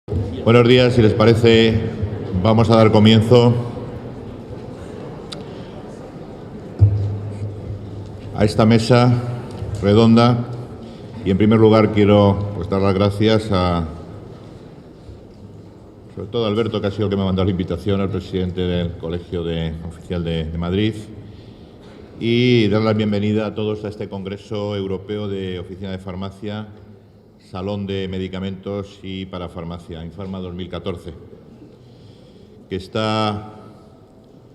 Buenos días, si les parece, vamos a dar comienzo a esta mesa redonda y en primer lugar quiero dar las gracias sobre todo a Alberto, que ha sido el que me ha mandado la invitación, al presidente del Colegio Oficial de Madrid, y dar la bienvenida a todos a este Congreso Europeo de Oficina de Farmacia, Salón de Medicamentos y Parafarmacia, Infarma 2014, que está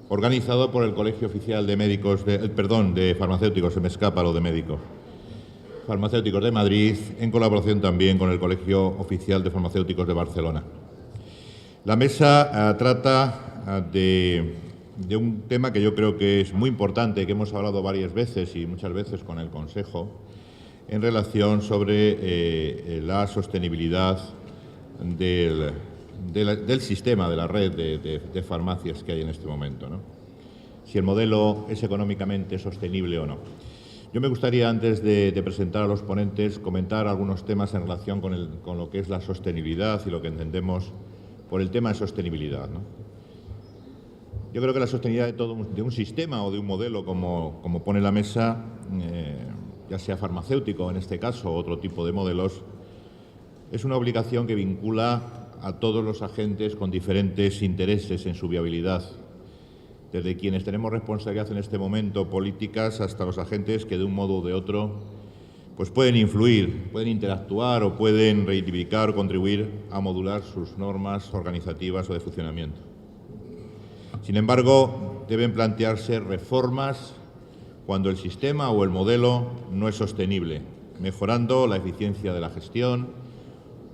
organizado por el Colegio Oficial de Médicos, de Farmacéuticos, se me escapa lo de médicos, Farmacéuticos de Madrid, en colaboración también con el Colegio Oficial de Farmacéuticos de Barcelona. La mesa trata de un tema que yo creo que es muy importante, que hemos hablado varias veces y muchas veces con el Consejo, en relación sobre la sostenibilidad del sistema, de la red de farmacias que hay en este momento, ¿no? Si el modelo es económicamente sostenible o no. Yo me gustaría, antes de presentar a los ponentes, comentar algunos temas en relación con lo que es la sostenibilidad y lo que entendemos por el tema de sostenibilidad, ¿no? Yo creo que la sostenibilidad de un sistema o de un modelo, como pone la mesa, ya sea farmacéutico en este caso o otro tipo de modelos, es una obligación que vincula a todos los agentes con diferentes intereses en su viabilidad, desde quienes tenemos responsabilidad en este momento políticas hasta los agentes que de un modo o de otro pues pueden influir, pueden interactuar o pueden reivindicar o contribuir a modular sus normas organizativas o de funcionamiento. Sin embargo, deben plantearse reformas cuando el sistema o el modelo no es sostenible, mejorando la eficiencia de la gestión,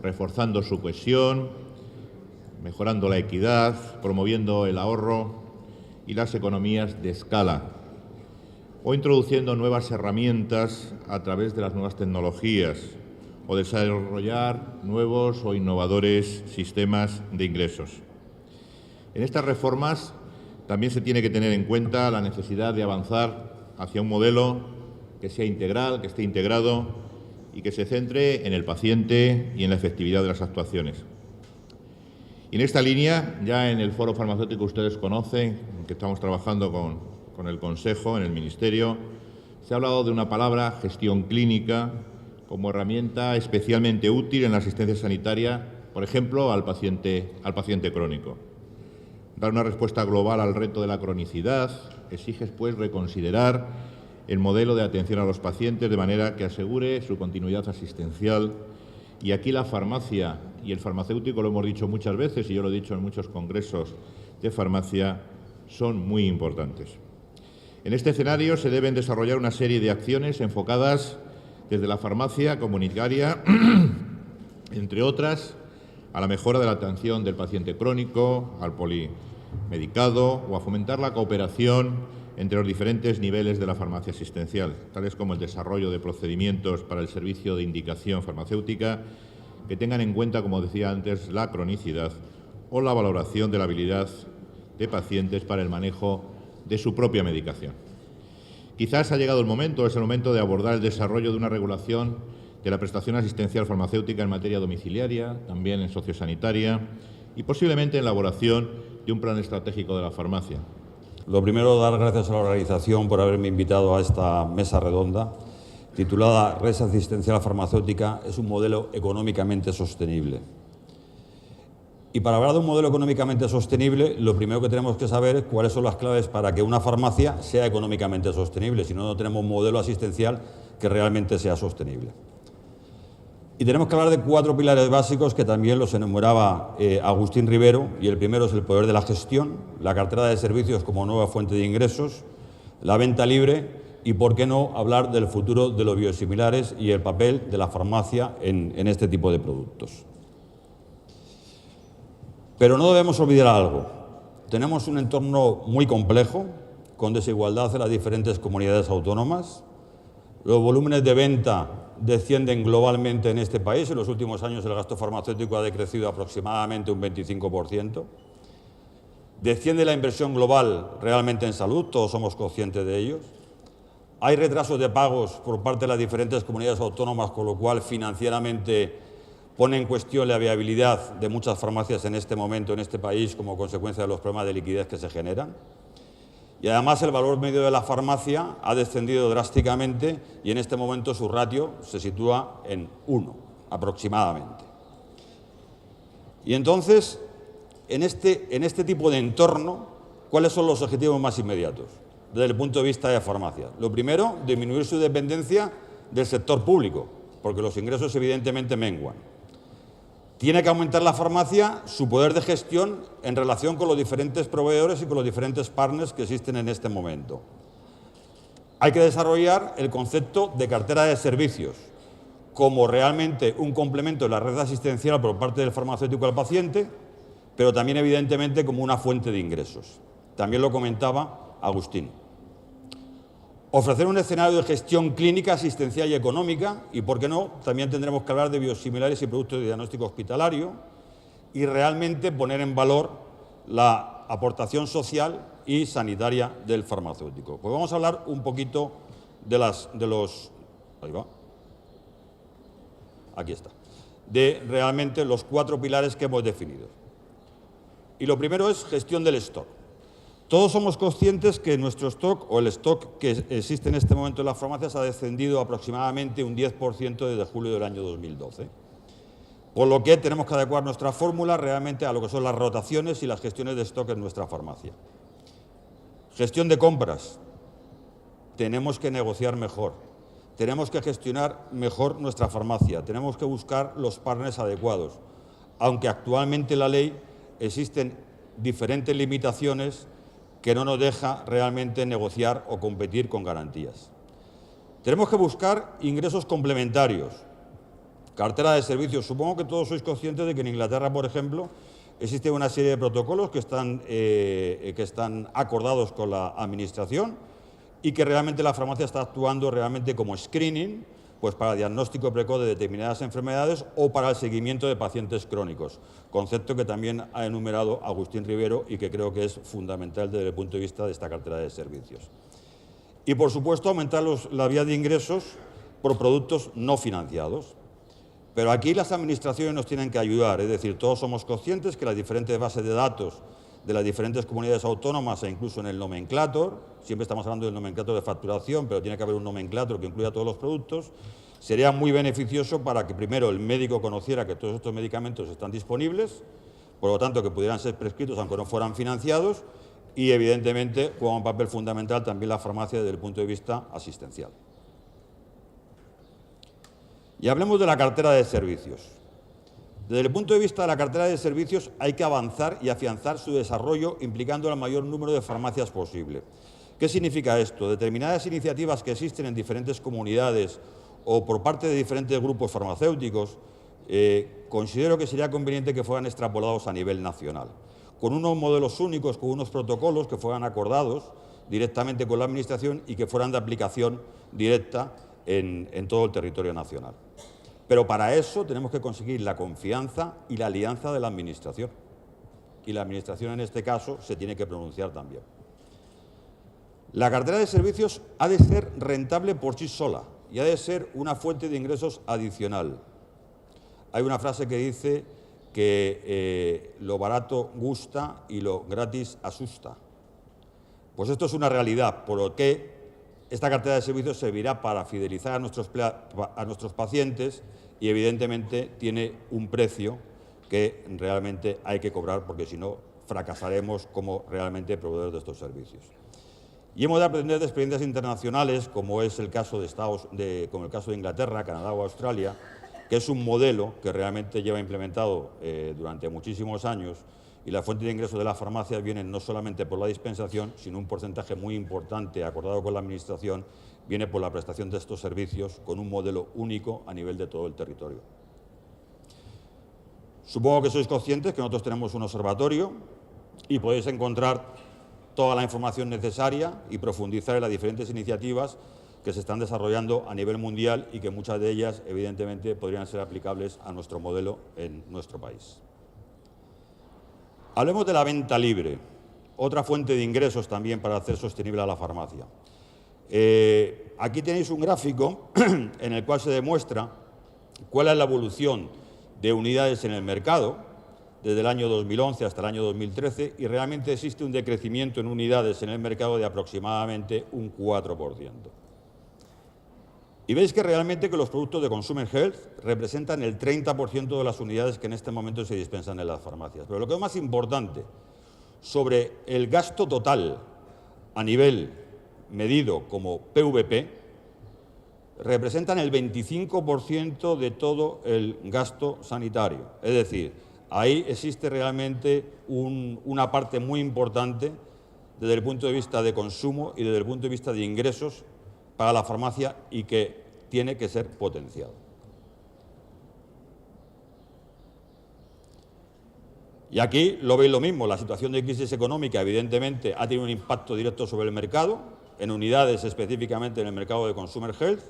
reforzando su cohesión, mejorando la equidad, promoviendo el ahorro y las economías de escala, o introduciendo nuevas herramientas a través de las nuevas tecnologías, o desarrollar nuevos o innovadores sistemas de ingresos. En estas reformas también se tiene que tener en cuenta la necesidad de avanzar hacia un modelo que sea integral, que esté integrado y que se centre en el paciente y en la efectividad de las actuaciones. Y en esta línea, ya en el foro farmacéutico ustedes conocen, que estamos trabajando con el Consejo, en el Ministerio, se ha hablado de una palabra, gestión clínica, como herramienta especialmente útil en la asistencia sanitaria, por ejemplo, al paciente crónico. Dar una respuesta global al reto de la cronicidad exige, pues, reconsiderar el modelo de atención a los pacientes de manera que asegure su continuidad asistencial. Y aquí la farmacia y el farmacéutico, lo hemos dicho muchas veces y yo lo he dicho en muchos congresos de farmacia, son muy importantes. En este escenario se deben desarrollar una serie de acciones enfocadas desde la farmacia comunitaria, entre otras, a la mejora de la atención del paciente crónico, al polimedicado o a fomentar la cooperación entre los diferentes niveles de la farmacia asistencial, tales como el desarrollo de procedimientos para el servicio de indicación farmacéutica que tengan en cuenta, como decía antes, la cronicidad o la valoración de la habilidad de pacientes para el manejo de su propia medicación. Quizás ha llegado el momento, es el momento de abordar el desarrollo de una regulación de la prestación asistencial farmacéutica en materia domiciliaria, también en sociosanitaria y posiblemente en la elaboración de un plan estratégico de la farmacia. Lo primero, dar gracias a la organización por haberme invitado a esta mesa redonda titulada Red Asistencial Farmacéutica es un modelo económicamente sostenible. Y para hablar de un modelo económicamente sostenible, lo primero que tenemos que saber es cuáles son las claves para que una farmacia sea económicamente sostenible, si no, no tenemos un modelo asistencial que realmente sea sostenible. Y tenemos que hablar de 4 pilares básicos que también los enumeraba Agustín Rivero, y el primero es el poder de la gestión, la cartera de servicios como nueva fuente de ingresos, la venta libre y, por qué no, hablar del futuro de los biosimilares y el papel de la farmacia en este tipo de productos. Pero no debemos olvidar algo. Tenemos un entorno muy complejo, con desigualdad en las diferentes comunidades autónomas. Los volúmenes de venta descienden globalmente en este país. En los últimos años el gasto farmacéutico ha decrecido aproximadamente un 25%. Desciende la inversión global realmente en salud, todos somos conscientes de ellos. Hay retrasos de pagos por parte de las diferentes comunidades autónomas, con lo cual financieramente pone en cuestión la viabilidad de muchas farmacias en este momento en este país como consecuencia de los problemas de liquidez que se generan. Y además el valor medio de la farmacia ha descendido drásticamente y en este momento su ratio se sitúa en 1 aproximadamente. Y entonces, en este tipo de entorno, ¿cuáles son los objetivos más inmediatos desde el punto de vista de farmacias? Lo primero, disminuir su dependencia del sector público, porque los ingresos evidentemente menguan. Tiene que aumentar la farmacia su poder de gestión en relación con los diferentes proveedores y con los diferentes partners que existen en este momento. Hay que desarrollar el concepto de cartera de servicios como realmente un complemento de la red asistencial por parte del farmacéutico al paciente, pero también evidentemente como una fuente de ingresos. También lo comentaba Agustín. Ofrecer un escenario de gestión clínica, asistencial y económica, y por qué no, también tendremos que hablar de biosimilares y productos de diagnóstico hospitalario, y realmente poner en valor la aportación social y sanitaria del farmacéutico. Pues vamos a hablar un poquito de realmente los 4 pilares que hemos definido. Y lo primero es gestión del stock. Todos somos conscientes que nuestro stock, o el stock que existe en este momento en las farmacias, ha descendido aproximadamente un 10% desde julio del año 2012. Por lo que tenemos que adecuar nuestra fórmula realmente a lo que son las rotaciones y las gestiones de stock en nuestra farmacia. Gestión de compras. Tenemos que negociar mejor. Tenemos que gestionar mejor nuestra farmacia. Tenemos que buscar los partners adecuados. Aunque actualmente en la ley existen diferentes limitaciones que no nos deja realmente negociar o competir con garantías. Tenemos que buscar ingresos complementarios, cartera de servicios. Supongo que todos sois conscientes de que en Inglaterra, por ejemplo, existe una serie de protocolos que están acordados con la Administración y que realmente la farmacia está actuando realmente como screening, pues para diagnóstico precoz de determinadas enfermedades o para el seguimiento de pacientes crónicos, concepto que también ha enumerado Agustín Rivero y que creo que es fundamental desde el punto de vista de esta cartera de servicios. Y, por supuesto, aumentar la vía de ingresos por productos no financiados. Pero aquí las administraciones nos tienen que ayudar, es decir, todos somos conscientes que las diferentes bases de datos de las diferentes comunidades autónomas e incluso en el nomenclator, siempre estamos hablando del nomenclator de facturación, pero tiene que haber un nomenclator que incluya todos los productos, sería muy beneficioso para que primero el médico conociera que todos estos medicamentos están disponibles, por lo tanto que pudieran ser prescritos aunque no fueran financiados, y evidentemente juega un papel fundamental también la farmacia desde el punto de vista asistencial. Y hablemos de la cartera de servicios. Desde el punto de vista de la cartera de servicios hay que avanzar y afianzar su desarrollo implicando el mayor número de farmacias posible. ¿Qué significa esto? Determinadas iniciativas que existen en diferentes comunidades o por parte de diferentes grupos farmacéuticos, considero que sería conveniente que fueran extrapolados a nivel nacional, con unos modelos únicos, con unos protocolos que fueran acordados directamente con la Administración y que fueran de aplicación directa en todo el territorio nacional. Pero para eso tenemos que conseguir la confianza y la alianza de la Administración. Y la Administración en este caso se tiene que pronunciar también. La cartera de servicios ha de ser rentable por sí sola y ha de ser una fuente de ingresos adicional. Hay una frase que dice que lo barato gusta y lo gratis asusta. Pues esto es una realidad, por lo que esta cartera de servicios servirá para fidelizar a nuestros pacientes y, evidentemente, tiene un precio que realmente hay que cobrar porque, si no, fracasaremos como realmente proveedores de estos servicios. Y hemos de aprender de experiencias internacionales, como es el caso de Inglaterra, Canadá o Australia, que es un modelo que realmente lleva implementado durante muchísimos años, y la fuente de ingresos de las farmacias viene no solamente por la dispensación, sino un porcentaje muy importante acordado con la Administración, viene por la prestación de estos servicios con un modelo único a nivel de todo el territorio. Supongo que sois conscientes que nosotros tenemos un observatorio y podéis encontrar toda la información necesaria y profundizar en las diferentes iniciativas que se están desarrollando a nivel mundial y que muchas de ellas, evidentemente, podrían ser aplicables a nuestro modelo en nuestro país. Hablemos de la venta libre, otra fuente de ingresos también para hacer sostenible a la farmacia. Aquí tenéis un gráfico en el cual se demuestra cuál es la evolución de unidades en el mercado desde el año 2011 hasta el año 2013 y realmente existe un decrecimiento en unidades en el mercado de aproximadamente un 4%. Y veis que realmente que los productos de Consumer Health representan el 30% de las unidades que en este momento se dispensan en las farmacias. Pero lo que es más importante, sobre el gasto total a nivel medido como PVP, representan el 25% de todo el gasto sanitario. Es decir, ahí existe realmente una parte muy importante desde el punto de vista de consumo y desde el punto de vista de ingresos para la farmacia y que tiene que ser potenciado. Y aquí lo veis lo mismo, la situación de crisis económica evidentemente ha tenido un impacto directo sobre el mercado, en unidades específicamente en el mercado de Consumer Health,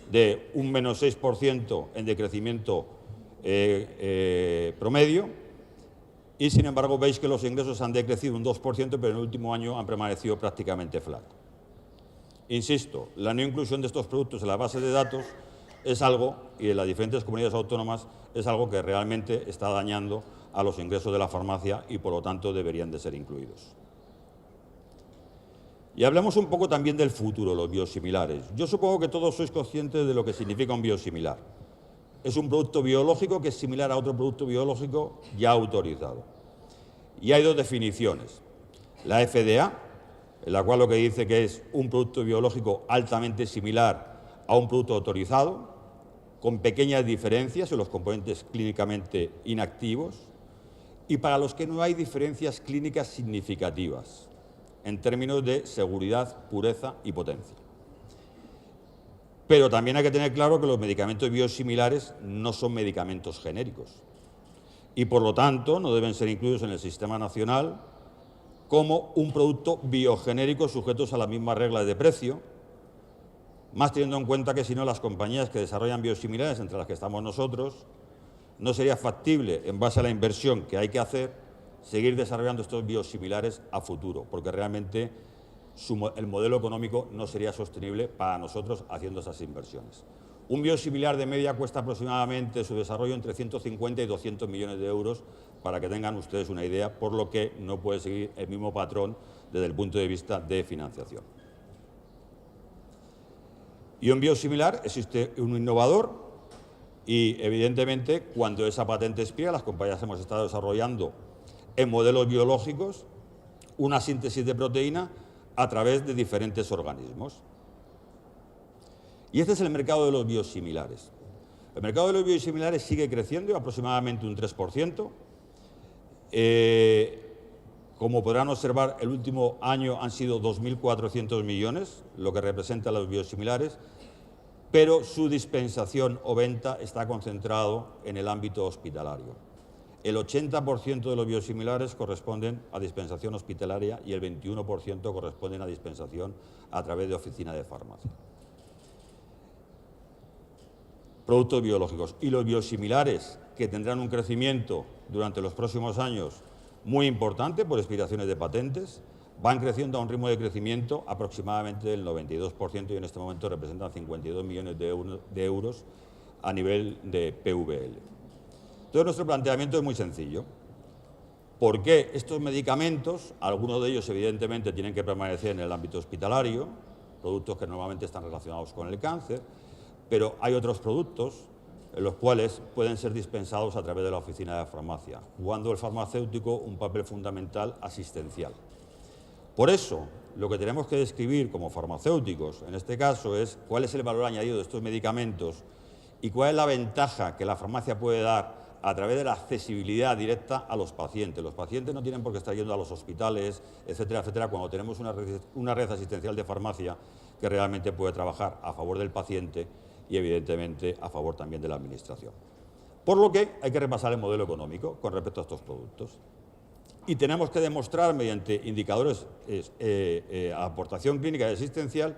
de un menos 6% en decrecimiento promedio, y sin embargo veis que los ingresos han decrecido un 2%, pero en el último año han permanecido prácticamente flat. Insisto, la no inclusión de estos productos en la base de datos es algo, y en las diferentes comunidades autónomas, es algo que realmente está dañando a los ingresos de la farmacia y, por lo tanto, deberían de ser incluidos. Y hablemos un poco también del futuro, los biosimilares. Yo supongo que todos sois conscientes de lo que significa un biosimilar. Es un producto biológico que es similar a otro producto biológico ya autorizado. Y hay dos definiciones. La FDA, en la cual lo que dice que es un producto biológico altamente similar a un producto autorizado, con pequeñas diferencias en los componentes clínicamente inactivos, y para los que no hay diferencias clínicas significativas en términos de seguridad, pureza y potencia. Pero también hay que tener claro que los medicamentos biosimilares no son medicamentos genéricos y, por lo tanto, no deben ser incluidos en el sistema nacional como un producto biogenérico sujetos a las mismas reglas de precio, más teniendo en cuenta que si no las compañías que desarrollan biosimilares, entre las que estamos nosotros, no sería factible, en base a la inversión que hay que hacer, seguir desarrollando estos biosimilares a futuro, porque realmente el modelo económico no sería sostenible para nosotros haciendo esas inversiones. Un biosimilar de media cuesta aproximadamente su desarrollo entre 150 y 200 millones de euros, para que tengan ustedes una idea, por lo que no puede seguir el mismo patrón desde el punto de vista de financiación. Y un biosimilar existe un innovador y, evidentemente, cuando esa patente expira, las compañías hemos estado desarrollando en modelos biológicos una síntesis de proteína a través de diferentes organismos. Y este es el mercado de los biosimilares. El mercado de los biosimilares sigue creciendo aproximadamente un 3%. Como podrán observar, el último año han sido 2.400 millones, lo que representa los biosimilares, pero su dispensación o venta está concentrado en el ámbito hospitalario. El 80% de los biosimilares corresponden a dispensación hospitalaria y el 21% corresponden a dispensación a través de oficina de farmacia. Productos biológicos y los biosimilares, que tendrán un crecimiento durante los próximos años muy importante por expiraciones de patentes, van creciendo a un ritmo de crecimiento aproximadamente del 92% y en este momento representan 52 millones de euros a nivel de PVL. Entonces, nuestro planteamiento es muy sencillo. ¿Por qué estos medicamentos, algunos de ellos evidentemente tienen que permanecer en el ámbito hospitalario, productos que normalmente están relacionados con el cáncer, pero hay otros productos en los cuales pueden ser dispensados a través de la oficina de farmacia, jugando el farmacéutico un papel fundamental asistencial? Por eso, lo que tenemos que describir como farmacéuticos, en este caso, es cuál es el valor añadido de estos medicamentos y cuál es la ventaja que la farmacia puede dar a través de la accesibilidad directa a los pacientes. Los pacientes no tienen por qué estar yendo a los hospitales, etcétera, etcétera, cuando tenemos una red asistencial de farmacia que realmente puede trabajar a favor del paciente y, evidentemente, a favor también de la Administración. Por lo que hay que repasar el modelo económico con respecto a estos productos. Y tenemos que demostrar, mediante indicadores aportación clínica y asistencial,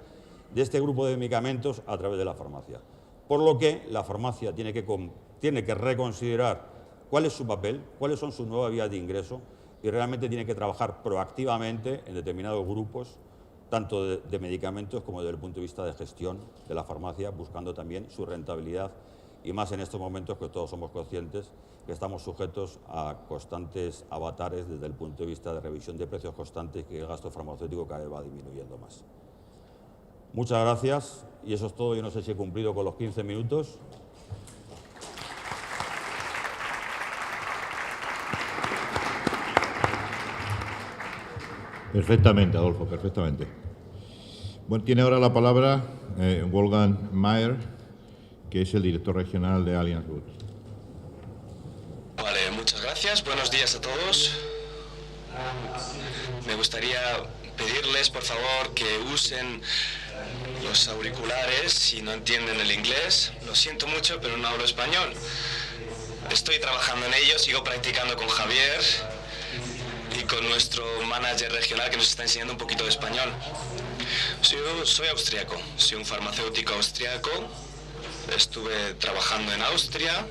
de este grupo de medicamentos a través de la farmacia. Por lo que la farmacia tiene que reconsiderar cuál es su papel, cuáles son sus nuevas vías de ingreso y realmente tiene que trabajar proactivamente en determinados grupos, tanto de medicamentos como desde el punto de vista de gestión de la farmacia, buscando también su rentabilidad y más en estos momentos que todos somos conscientes que estamos sujetos a constantes avatares desde el punto de vista de revisión de precios constantes, que el gasto farmacéutico cada vez va disminuyendo más. Muchas gracias, y eso es todo. Yo no sé si he cumplido con los 15 minutos. Perfectamente, Adolfo, perfectamente. Bueno, tiene ahora la palabra Wolfgang Mayer, que es el director regional de Allianz Boots. Vale, muchas gracias. Buenos días a todos. Me gustaría pedirles, por favor, que usen los auriculares si no entienden el inglés. Lo siento mucho, pero no hablo español. Estoy trabajando en ello, sigo practicando con Javier y con nuestro manager regional que nos está enseñando un poquito de español. Yo soy austriaco, soy un farmacéutico austriaco. Estuve trabajando en Austria,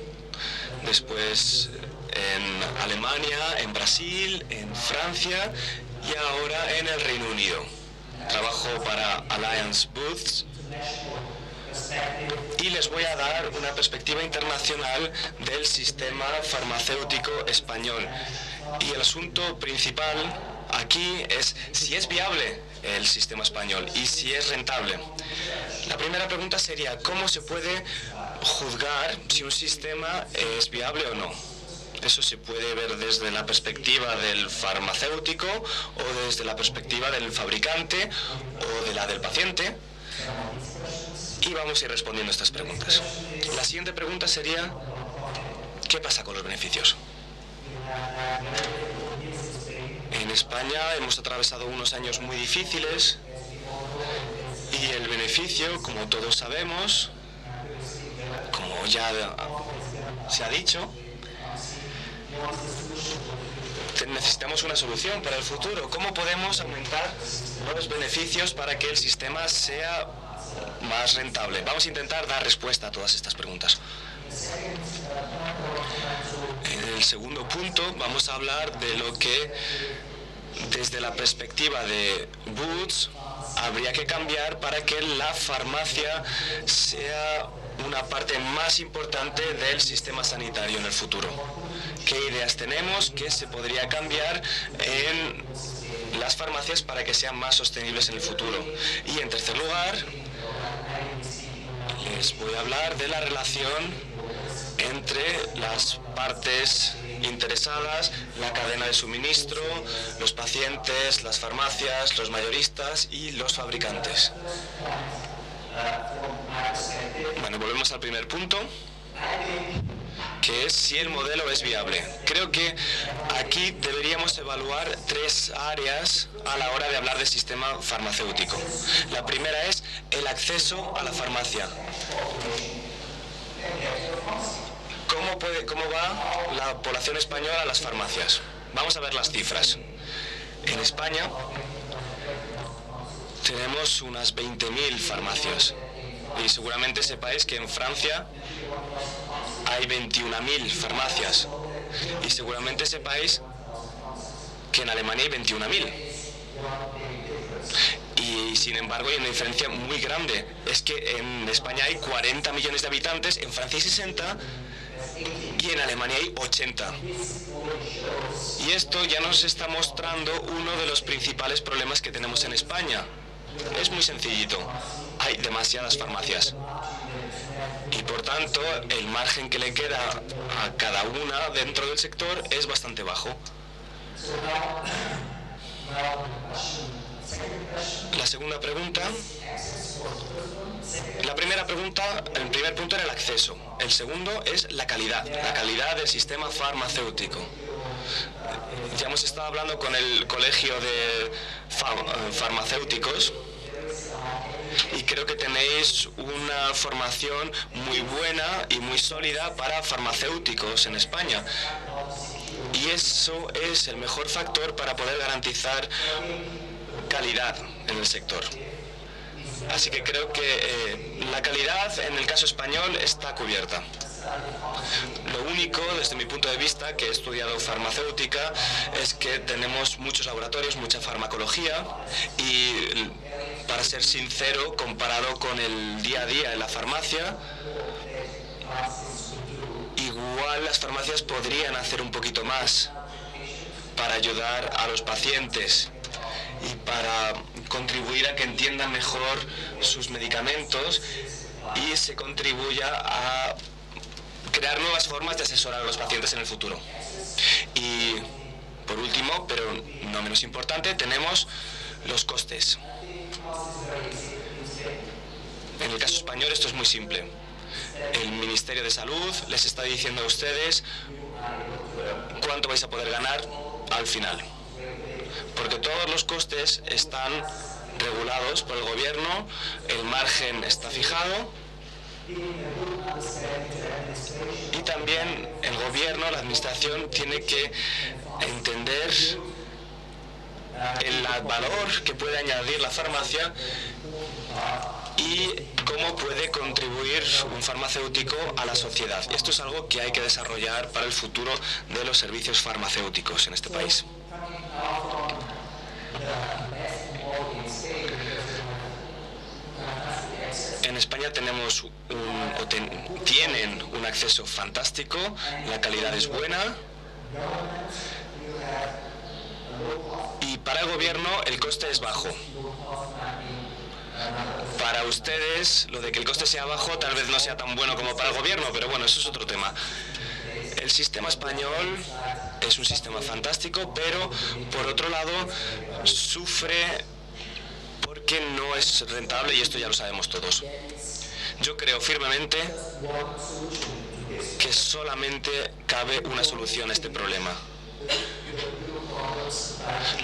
después en Alemania, en Brasil, en Francia y ahora en el Reino Unido. Trabajo para Allianz Boots y les voy a dar una perspectiva internacional del sistema farmacéutico español. Y el asunto principal aquí es si es viable el sistema español y si es rentable. La primera pregunta sería, ¿cómo se puede juzgar si un sistema es viable o no? Eso se puede ver desde la perspectiva del farmacéutico o desde la perspectiva del fabricante o de la del paciente. Y vamos a ir respondiendo a estas preguntas. La siguiente pregunta sería, ¿qué pasa con los beneficios? En España hemos atravesado unos años muy difíciles y el beneficio, como todos sabemos, como ya se ha dicho, necesitamos una solución para el futuro. ¿Cómo podemos aumentar los beneficios para que el sistema sea más rentable? Vamos a intentar dar respuesta a todas estas preguntas. En el segundo punto vamos a hablar de lo que desde la perspectiva de Boots habría que cambiar para que la farmacia sea una parte más importante del sistema sanitario en el futuro. ¿Qué ideas tenemos? ¿Qué se podría cambiar en las farmacias para que sean más sostenibles en el futuro? Y en tercer lugar, les voy a hablar de la relación entre las partes interesadas, la cadena de suministro, los pacientes, las farmacias, los mayoristas y los fabricantes. Bueno, volvemos al primer punto, que es si el modelo es viable. Creo que aquí deberíamos evaluar tres áreas a la hora de hablar del sistema farmacéutico. La primera es el acceso a la farmacia. ¿Cómo va la población española a las farmacias? Vamos a ver las cifras. En España tenemos unas 20.000 farmacias y seguramente sepáis que en Francia hay 21.000 farmacias y seguramente sepáis que en Alemania hay 21.000. Y sin embargo hay una diferencia muy grande. Es que en España hay 40 millones de habitantes, en Francia hay 60 y en Alemania hay 80. Y esto ya nos está mostrando uno de los principales problemas que tenemos en España. Es muy sencillito. Hay demasiadas farmacias. Y por tanto, el margen que le queda a cada una dentro del sector es bastante bajo. La segunda pregunta. La primera pregunta, el primer punto era el acceso. El segundo es la calidad del sistema farmacéutico. Ya hemos estado hablando con el colegio de farmacéuticos y creo que tenéis una formación muy buena y muy sólida para farmacéuticos en España. Y eso es el mejor factor para poder garantizar calidad en el sector. Así que creo que la calidad en el caso español está cubierta. Lo único, desde mi punto de vista, que he estudiado farmacéutica, es que tenemos muchos laboratorios, mucha farmacología y, para ser sincero, comparado con el día a día en la farmacia, igual las farmacias podrían hacer un poquito más para ayudar a los pacientes y para contribuir a que entiendan mejor sus medicamentos y se contribuya a crear nuevas formas de asesorar a los pacientes en el futuro. Y por último, pero no menos importante, tenemos los costes. En el caso español esto es muy simple. El Ministerio de Salud les está diciendo a ustedes cuánto vais a poder ganar al final. Porque todos los costes están regulados por el gobierno, el margen está fijado y también el gobierno, la administración, tiene que entender el valor que puede añadir la farmacia y cómo puede contribuir un farmacéutico a la sociedad. Esto es algo que hay que desarrollar para el futuro de los servicios farmacéuticos en este país. En España tienen un acceso fantástico, la calidad es buena y para el gobierno el coste es bajo. Para ustedes, lo de que el coste sea bajo tal vez no sea tan bueno como para el gobierno, pero bueno, eso es otro tema. El sistema español es un sistema fantástico, pero por otro lado sufre porque no es rentable y esto ya lo sabemos todos. Yo creo firmemente que solamente cabe una solución a este problema.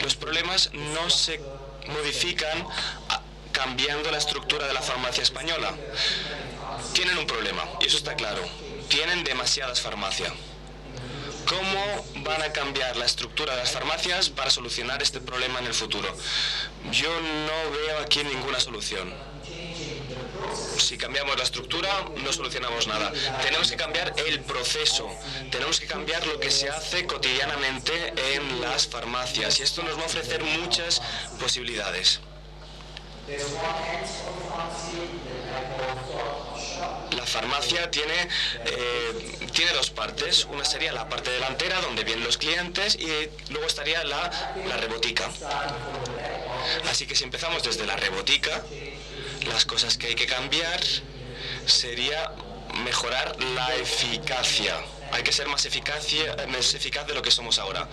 Los problemas no se modifican cambiando la estructura de la farmacia española. Tienen un problema, y eso está claro. Tienen demasiadas farmacias. ¿Cómo van a cambiar la estructura de las farmacias para solucionar este problema en el futuro? Yo no veo aquí ninguna solución. Si cambiamos la estructura, no solucionamos nada. Tenemos que cambiar el proceso. Tenemos que cambiar lo que se hace cotidianamente en las farmacias. Y esto nos va a ofrecer muchas posibilidades. La farmacia tiene dos partes. Una sería la parte delantera, donde vienen los clientes, y luego estaría la rebotica. Así que si empezamos desde la rebotica, las cosas que hay que cambiar sería mejorar la eficacia. Hay que ser más eficaz de lo que somos ahora.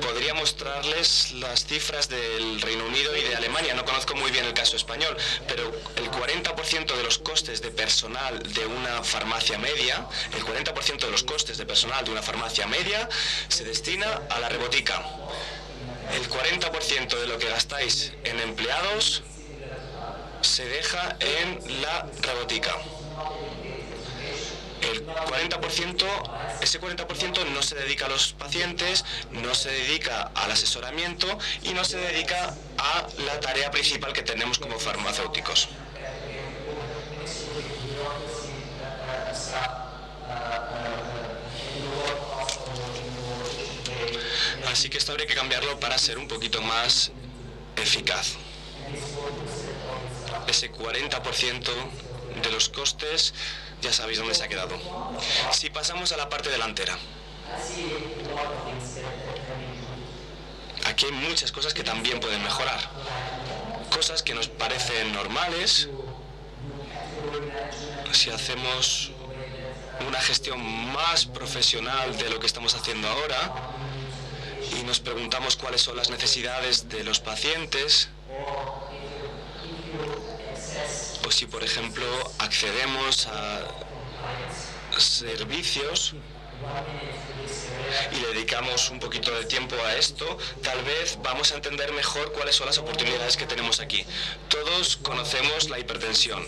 Podría mostrarles las cifras del Reino Unido y de Alemania. No conozco muy bien el caso español, pero el 40% de los costes de personal de una farmacia media, se destina a la rebotica. El 40% de lo que gastáis en empleados se deja en la rebotica. Ese 40% no se dedica a los pacientes, no se dedica al asesoramiento y no se dedica a la tarea principal que tenemos como farmacéuticos. Así que esto habría que cambiarlo para ser un poquito más eficaz. Ese 40% de los costes, ya sabéis dónde se ha quedado. Si pasamos a la parte delantera, aquí hay muchas cosas que también pueden mejorar. Cosas que nos parecen normales. Si hacemos una gestión más profesional de lo que estamos haciendo ahora y nos preguntamos cuáles son las necesidades de los pacientes, o si, por ejemplo, accedemos a servicios y dedicamos un poquito de tiempo a esto, tal vez vamos a entender mejor cuáles son las oportunidades que tenemos aquí. Todos conocemos la hipertensión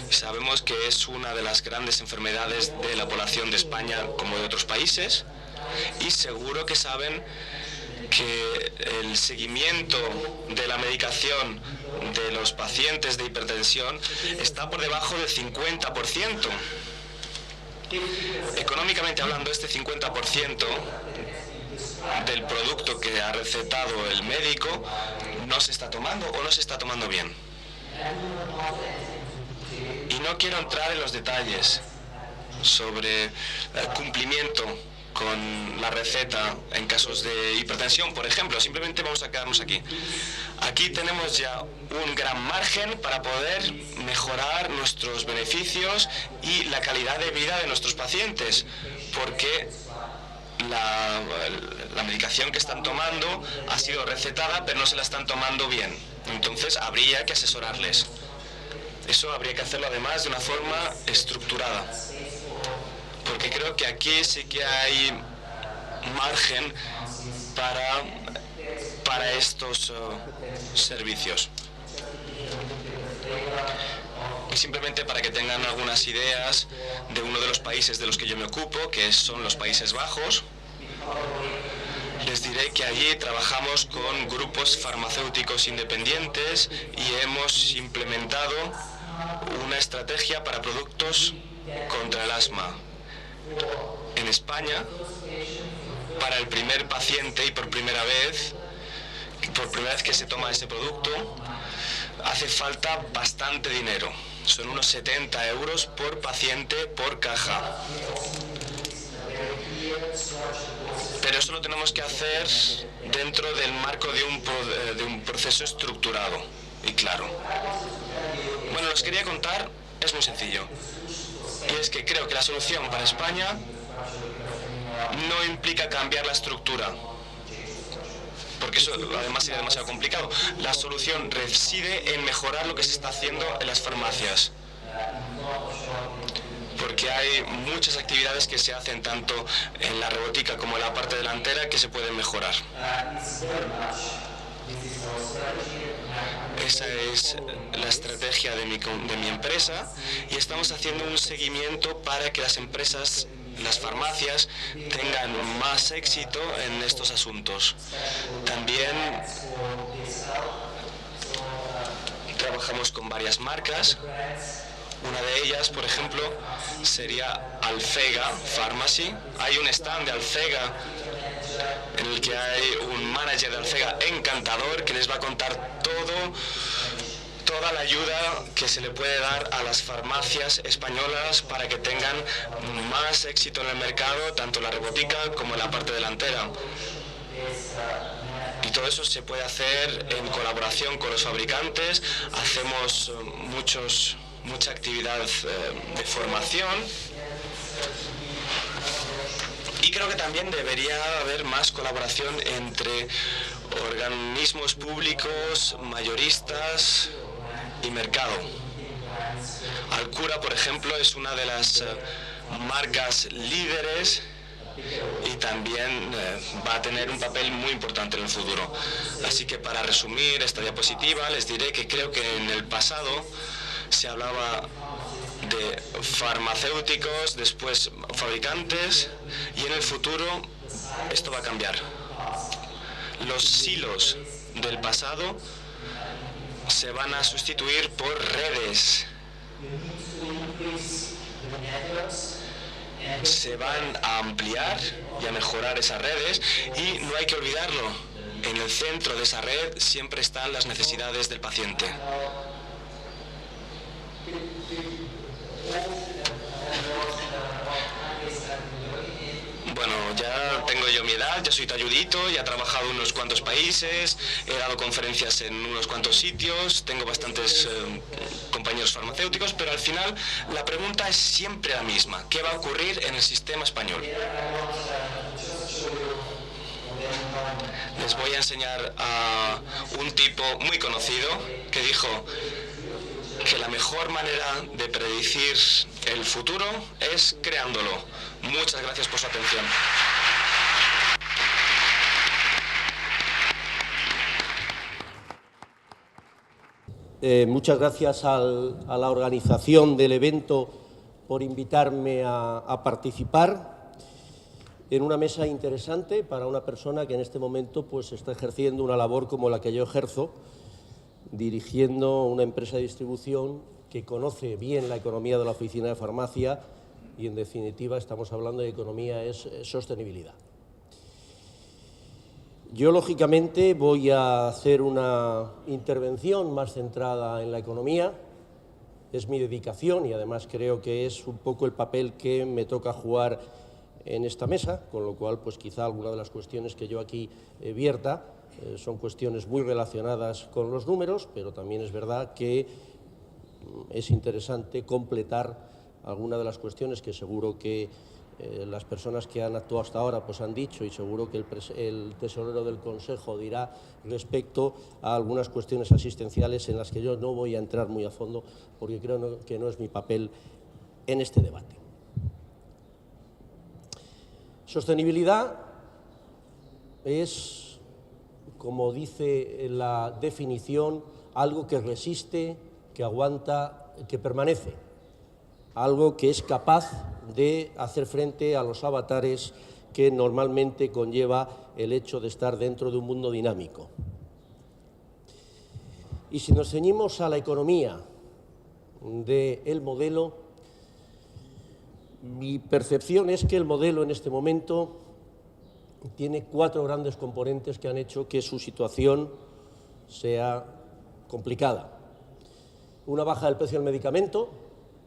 y sabemos que es una de las grandes enfermedades de la población de España como de otros países, y seguro que saben que el seguimiento de la medicación de los pacientes de hipertensión está por debajo del 50%. Económicamente hablando, este 50% del producto que ha recetado el médico no se está tomando o no se está tomando bien. Y no quiero entrar en los detalles sobre cumplimiento con la receta en casos de hipertensión, por ejemplo. Simplemente vamos a quedarnos aquí. Aquí tenemos ya un gran margen para poder mejorar nuestros beneficios y la calidad de vida de nuestros pacientes, porque la medicación que están tomando ha sido recetada, pero no se la están tomando bien. Entonces habría que asesorarles. Eso habría que hacerlo además de una forma estructurada, porque creo que aquí sí que hay margen para estos servicios. Y simplemente para que tengan algunas ideas de uno de los países de los que yo me ocupo, que son los Países Bajos, les diré que allí trabajamos con grupos farmacéuticos independientes y hemos implementado una estrategia para productos contra el asma. En España, para el primer paciente y por primera vez que se toma ese producto, hace falta bastante dinero. Son unos 70 euros por paciente por caja. Pero eso lo tenemos que hacer dentro del marco de un proceso estructurado y claro. Bueno, os quería contar, es muy sencillo. Y es que creo que la solución para España no implica cambiar la estructura, porque eso además sería demasiado complicado. La solución reside en mejorar lo que se está haciendo en las farmacias, porque hay muchas actividades que se hacen tanto en la robótica como en la parte delantera que se pueden mejorar. Esa es la estrategia de mi empresa y estamos haciendo un seguimiento para que las empresas, las farmacias, tengan más éxito en estos asuntos. También trabajamos con varias marcas. Una de ellas, por ejemplo, sería Alfega Pharmacy. Hay un stand de Alfega en el que hay un manager de Alfega encantador que les va a contar toda la ayuda que se le puede dar a las farmacias españolas para que tengan más éxito en el mercado, tanto en la robótica como en la parte delantera. Y todo eso se puede hacer en colaboración con los fabricantes. Hacemos mucha actividad de formación. Y creo que también debería haber más colaboración entre organismos públicos, mayoristas y mercado. Alcura, por ejemplo, es una de las marcas líderes y también va a tener un papel muy importante en el futuro. Así que para resumir esta diapositiva les diré que creo que en el pasado se hablaba de farmacéuticos, después fabricantes, y en el futuro esto va a cambiar. Los silos del pasado se van a sustituir por redes. Se van a ampliar y a mejorar esas redes y no hay que olvidarlo, en el centro de esa red siempre están las necesidades del paciente. Bueno, ya tengo yo mi edad, ya soy talludito, ya he trabajado en unos cuantos países, he dado conferencias en unos cuantos sitios, tengo bastantes compañeros farmacéuticos, pero al final la pregunta es siempre la misma: ¿qué va a ocurrir en el sistema español? Les voy a enseñar a un tipo muy conocido que dijo que la mejor manera de predecir el futuro es creándolo. Muchas gracias por su atención. Muchas gracias a la organización del evento por invitarme a participar en una mesa interesante para una persona que en este momento pues, está ejerciendo una labor como la que yo ejerzo, dirigiendo una empresa de distribución que conoce bien la economía de la oficina de farmacia y, en definitiva, estamos hablando de economía es sostenibilidad. Yo, lógicamente, voy a hacer una intervención más centrada en la economía es mi dedicación y además creo que es un poco el papel que me toca jugar en esta mesa, con lo cual pues quizá alguna de las cuestiones que yo aquí vierta son cuestiones muy relacionadas con los números, pero también es verdad que es interesante completar alguna de las cuestiones que seguro que las personas que han actuado hasta ahora pues han dicho, y seguro que el tesorero del Consejo dirá respecto a algunas cuestiones asistenciales en las que yo no voy a entrar muy a fondo porque creo que no es mi papel en este debate. Sostenibilidad es, como dice la definición, algo que resiste, que aguanta, que permanece, algo que es capaz de hacer frente a los avatares que normalmente conlleva el hecho de estar dentro de un mundo dinámico. Y si nos ceñimos a la economía del modelo, mi percepción es que el modelo en este momento tiene 4 grandes componentes que han hecho que su situación sea complicada. Una baja del precio del medicamento,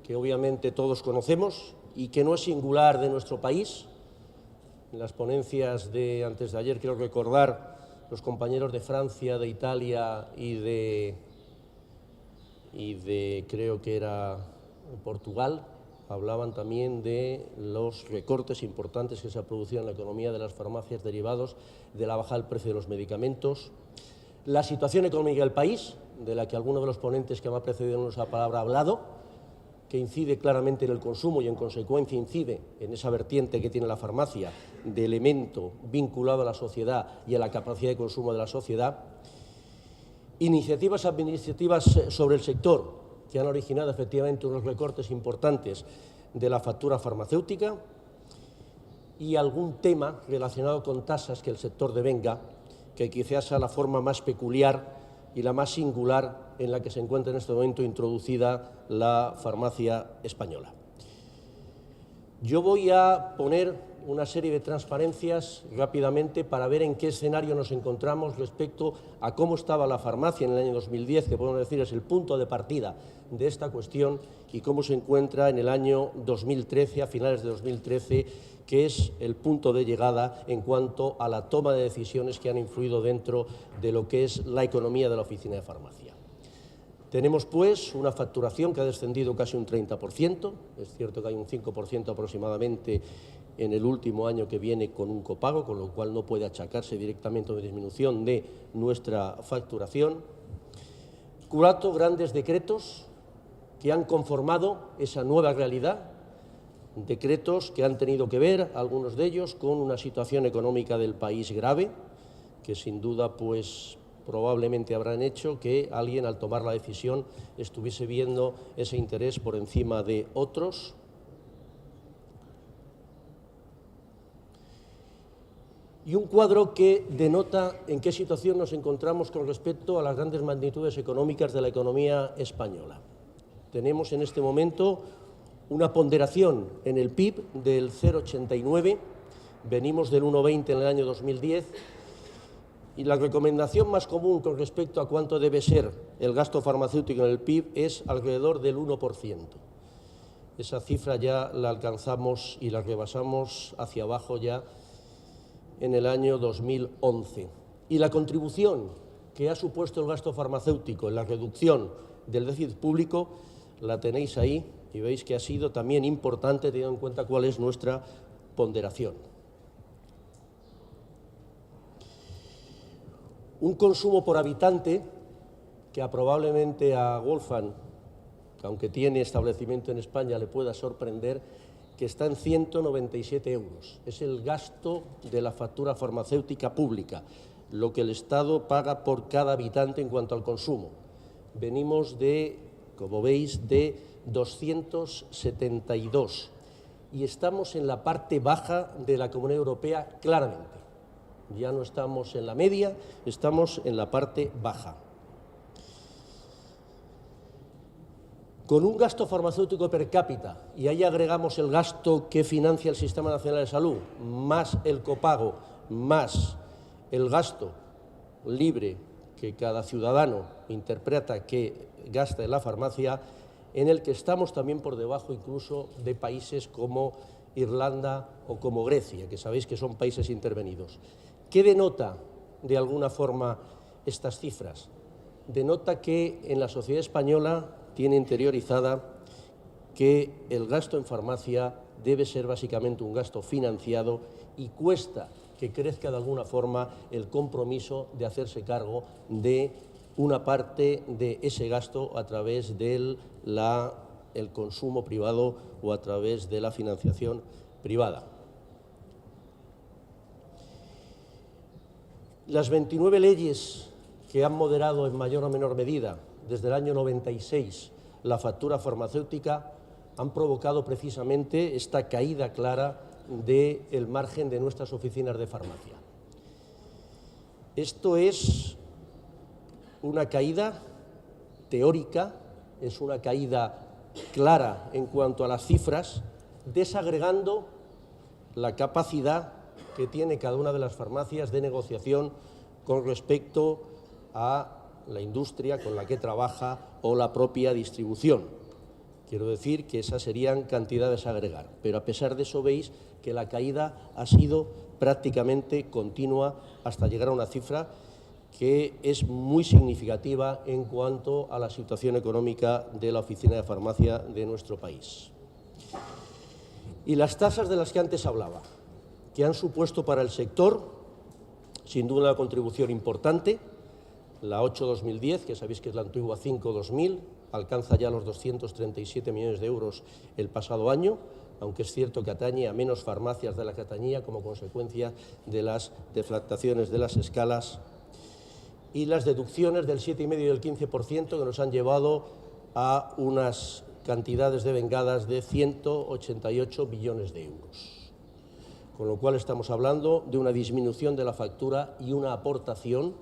que obviamente todos conocemos y que no es singular de nuestro país. En las ponencias de antes de ayer, quiero recordar, los compañeros de Francia, de Italia y de creo que era Portugal, hablaban también de los recortes importantes que se han producido en la economía de las farmacias derivados de la baja del precio de los medicamentos. La situación económica del país, de la que alguno de los ponentes que me ha precedido en esa palabra ha hablado, que incide claramente en el consumo y en consecuencia incide en esa vertiente que tiene la farmacia de elemento vinculado a la sociedad y a la capacidad de consumo de la sociedad. Iniciativas administrativas sobre el sector que han originado efectivamente unos recortes importantes de la factura farmacéutica y algún tema relacionado con tasas que el sector devenga, que quizás sea la forma más peculiar y la más singular en la que se encuentra en este momento introducida la farmacia española. Yo voy a poner una serie de transparencias rápidamente para ver en qué escenario nos encontramos respecto a cómo estaba la farmacia en el año 2010, que podemos decir es el punto de partida de esta cuestión, y cómo se encuentra en el año 2013, a finales de 2013, que es el punto de llegada en cuanto a la toma de decisiones que han influido dentro de lo que es la economía de la oficina de farmacia. Tenemos, pues, una facturación que ha descendido casi un 30%, es cierto que hay un 5% aproximadamente en el último año que viene con un copago, con lo cual no puede achacarse directamente a una disminución de nuestra facturación. 4 grandes decretos que han conformado esa nueva realidad, decretos que han tenido que ver, algunos de ellos, con una situación económica del país grave, que sin duda, pues, probablemente habrán hecho que alguien, al tomar la decisión, estuviese viendo ese interés por encima de otros. Y un cuadro que denota en qué situación nos encontramos con respecto a las grandes magnitudes económicas de la economía española. Tenemos en este momento una ponderación en el PIB del 0,89, venimos del 1,20 en el año 2010, y la recomendación más común con respecto a cuánto debe ser el gasto farmacéutico en el PIB es alrededor del 1%. Esa cifra ya la alcanzamos y la rebasamos hacia abajo ya en el año 2011. Y la contribución que ha supuesto el gasto farmacéutico en la reducción del déficit público la tenéis ahí y veis que ha sido también importante teniendo en cuenta cuál es nuestra ponderación. Un consumo por habitante que probablemente a Wolfgang, que aunque tiene establecimiento en España, le pueda sorprender, que está en 197 euros. Es el gasto de la factura farmacéutica pública, lo que el Estado paga por cada habitante en cuanto al consumo. Venimos de, como veis, de 272 y estamos en la parte baja de la Comunidad Europea claramente. Ya no estamos en la media, estamos en la parte baja. Con un gasto farmacéutico per cápita, y ahí agregamos el gasto que financia el Sistema Nacional de Salud, más el copago, más el gasto libre que cada ciudadano interpreta que gasta en la farmacia, en el que estamos también por debajo incluso de países como Irlanda o como Grecia, que sabéis que son países intervenidos. ¿Qué denota de alguna forma estas cifras? Denota que en la sociedad española tiene interiorizada que el gasto en farmacia debe ser básicamente un gasto financiado y cuesta que crezca de alguna forma el compromiso de hacerse cargo de una parte de ese gasto a través del consumo privado o a través de la financiación privada. Las 29 leyes que han moderado en mayor o menor medida desde el año 96 la factura farmacéutica han provocado precisamente esta caída clara del margen de nuestras oficinas de farmacia. Esto es una caída teórica, es una caída clara en cuanto a las cifras, desagregando la capacidad que tiene cada una de las farmacias de negociación con respecto a la industria con la que trabaja o la propia distribución. Quiero decir que esas serían cantidades a agregar, pero a pesar de eso veis que la caída ha sido prácticamente continua hasta llegar a una cifra que es muy significativa en cuanto a la situación económica de la oficina de farmacia de nuestro país. Y las tasas de las que antes hablaba, que han supuesto para el sector, sin duda, una contribución importante. La 8-2010, que sabéis que es la antigua 5-2000, alcanza ya los 237 millones de euros el pasado año, aunque es cierto que atañe a menos farmacias de la que atañía como consecuencia de las deflactaciones de las escalas y las deducciones del 7,5% y del 15% que nos han llevado a unas cantidades devengadas de 188 millones de euros. Con lo cual estamos hablando de una disminución de la factura y una aportación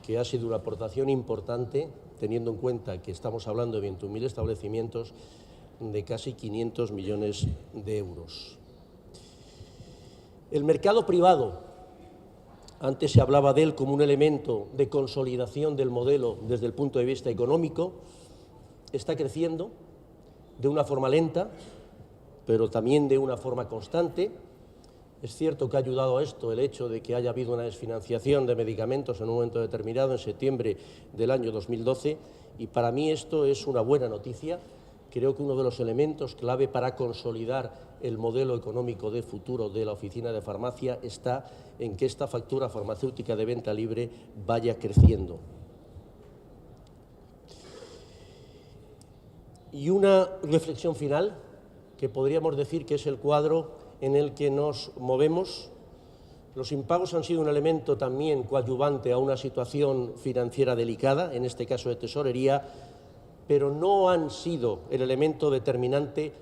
que ha sido una aportación importante, teniendo en cuenta que estamos hablando de 21.000 establecimientos, de casi 500 millones de euros. El mercado privado, antes se hablaba de él como un elemento de consolidación del modelo desde el punto de vista económico, está creciendo de una forma lenta, pero también de una forma constante. Es cierto que ha ayudado a esto el hecho de que haya habido una desfinanciación de medicamentos en un momento determinado, en septiembre del año 2012, y para mí esto es una buena noticia. Creo que uno de los elementos clave para consolidar el modelo económico de futuro de la oficina de farmacia está en que esta factura farmacéutica de venta libre vaya creciendo. Y una reflexión final, que podríamos decir que es el cuadro en el que nos movemos. Los impagos han sido un elemento también coadyuvante a una situación financiera delicada, en este caso de tesorería, pero no han sido el elemento determinante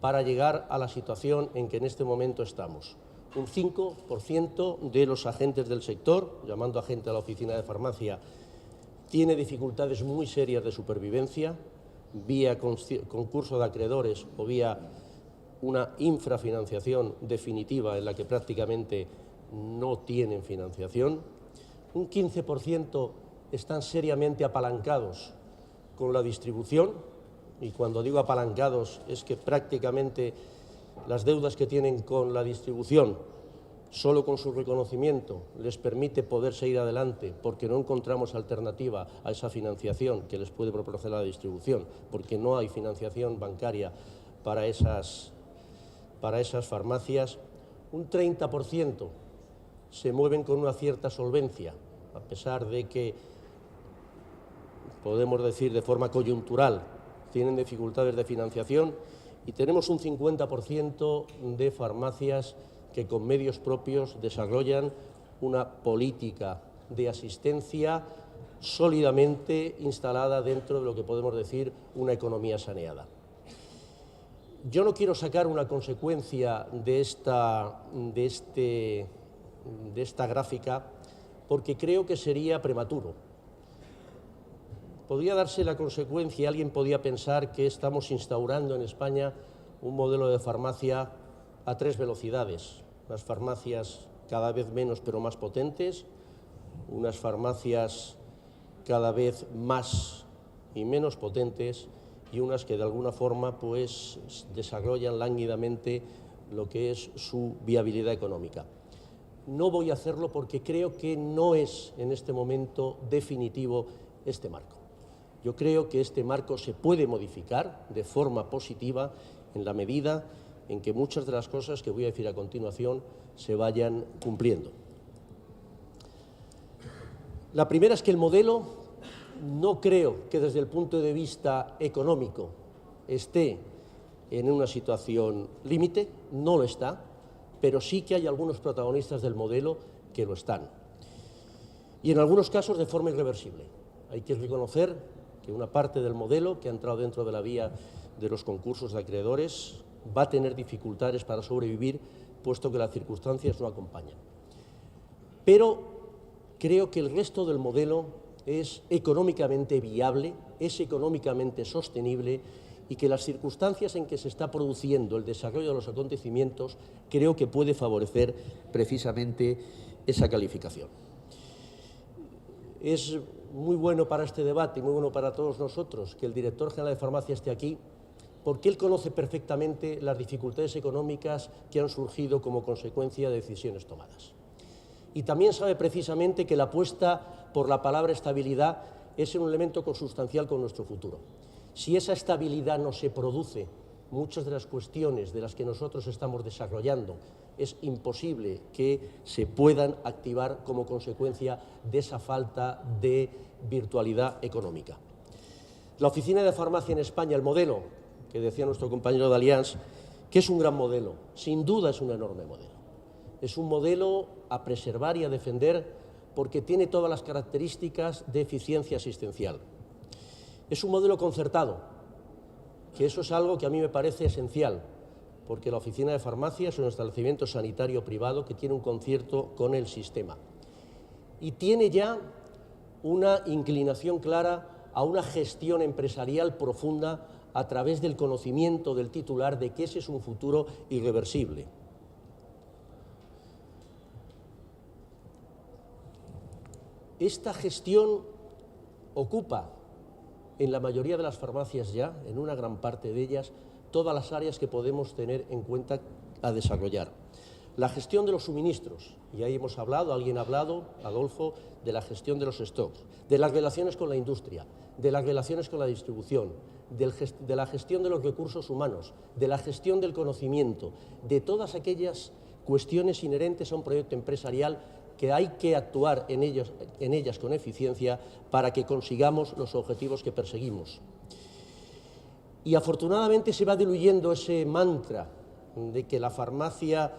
para llegar a la situación en que en este momento estamos. Un 5% de los agentes del sector, llamando agente a la oficina de farmacia, tiene dificultades muy serias de supervivencia, vía concurso de acreedores o vía una infrafinanciación definitiva en la que prácticamente no tienen financiación. Un 15% están seriamente apalancados con la distribución, y cuando digo apalancados es que prácticamente las deudas que tienen con la distribución, solo con su reconocimiento les permite poder seguir adelante porque no encontramos alternativa a esa financiación que les puede proporcionar la distribución, porque no hay financiación bancaria para esas farmacias. Un 30% se mueven con una cierta solvencia, a pesar de que, podemos decir de forma coyuntural, tienen dificultades de financiación, y tenemos un 50% de farmacias que con medios propios desarrollan una política de asistencia sólidamente instalada dentro de lo que podemos decir una economía saneada. Yo no quiero sacar una consecuencia de esta gráfica porque creo que sería prematuro. Podría darse la consecuencia, alguien podía pensar que estamos instaurando en España un modelo de farmacia a 3 velocidades. Unas farmacias cada vez menos pero más potentes, unas farmacias cada vez más y menos potentes, y unas que de alguna forma pues desarrollan lánguidamente lo que es su viabilidad económica. No voy a hacerlo porque creo que no es en este momento definitivo este marco. Yo creo que este marco se puede modificar de forma positiva en la medida en que muchas de las cosas que voy a decir a continuación se vayan cumpliendo. La primera es que el modelo no creo que desde el punto de vista económico esté en una situación límite, no lo está, pero sí que hay algunos protagonistas del modelo que lo están. Y en algunos casos de forma irreversible. Hay que reconocer que una parte del modelo que ha entrado dentro de la vía de los concursos de acreedores va a tener dificultades para sobrevivir, puesto que las circunstancias no acompañan. Pero creo que el resto del modelo es económicamente viable, es económicamente sostenible y que las circunstancias en que se está produciendo el desarrollo de los acontecimientos creo que puede favorecer precisamente esa calificación. Es muy bueno para este debate y muy bueno para todos nosotros que el director general de Farmacia esté aquí, porque él conoce perfectamente las dificultades económicas que han surgido como consecuencia de decisiones tomadas. Y también sabe precisamente que la apuesta por la palabra estabilidad es un elemento consustancial con nuestro futuro. Si esa estabilidad no se produce, muchas de las cuestiones de las que nosotros estamos desarrollando es imposible que se puedan activar como consecuencia de esa falta de virtualidad económica. La Oficina de Farmacia en España, el modelo que decía nuestro compañero de Allianz, que es un gran modelo, sin duda es un enorme modelo. Es un modelo a preservar y a defender porque tiene todas las características de eficiencia asistencial. Es un modelo concertado, que eso es algo que a mí me parece esencial, porque la Oficina de Farmacia es un establecimiento sanitario privado que tiene un concierto con el sistema. Y tiene ya una inclinación clara a una gestión empresarial profunda a través del conocimiento del titular de que ese es un futuro irreversible. Esta gestión ocupa en la mayoría de las farmacias ya, en una gran parte de ellas, todas las áreas que podemos tener en cuenta a desarrollar. La gestión de los suministros, y ahí hemos hablado, alguien ha hablado, Adolfo, de la gestión de los stocks, de las relaciones con la industria, de las relaciones con la distribución, de la gestión de los recursos humanos, de la gestión del conocimiento, de todas aquellas cuestiones inherentes a un proyecto empresarial que hay que actuar en ellas con eficiencia para que consigamos los objetivos que perseguimos. Y afortunadamente se va diluyendo ese mantra de que la farmacia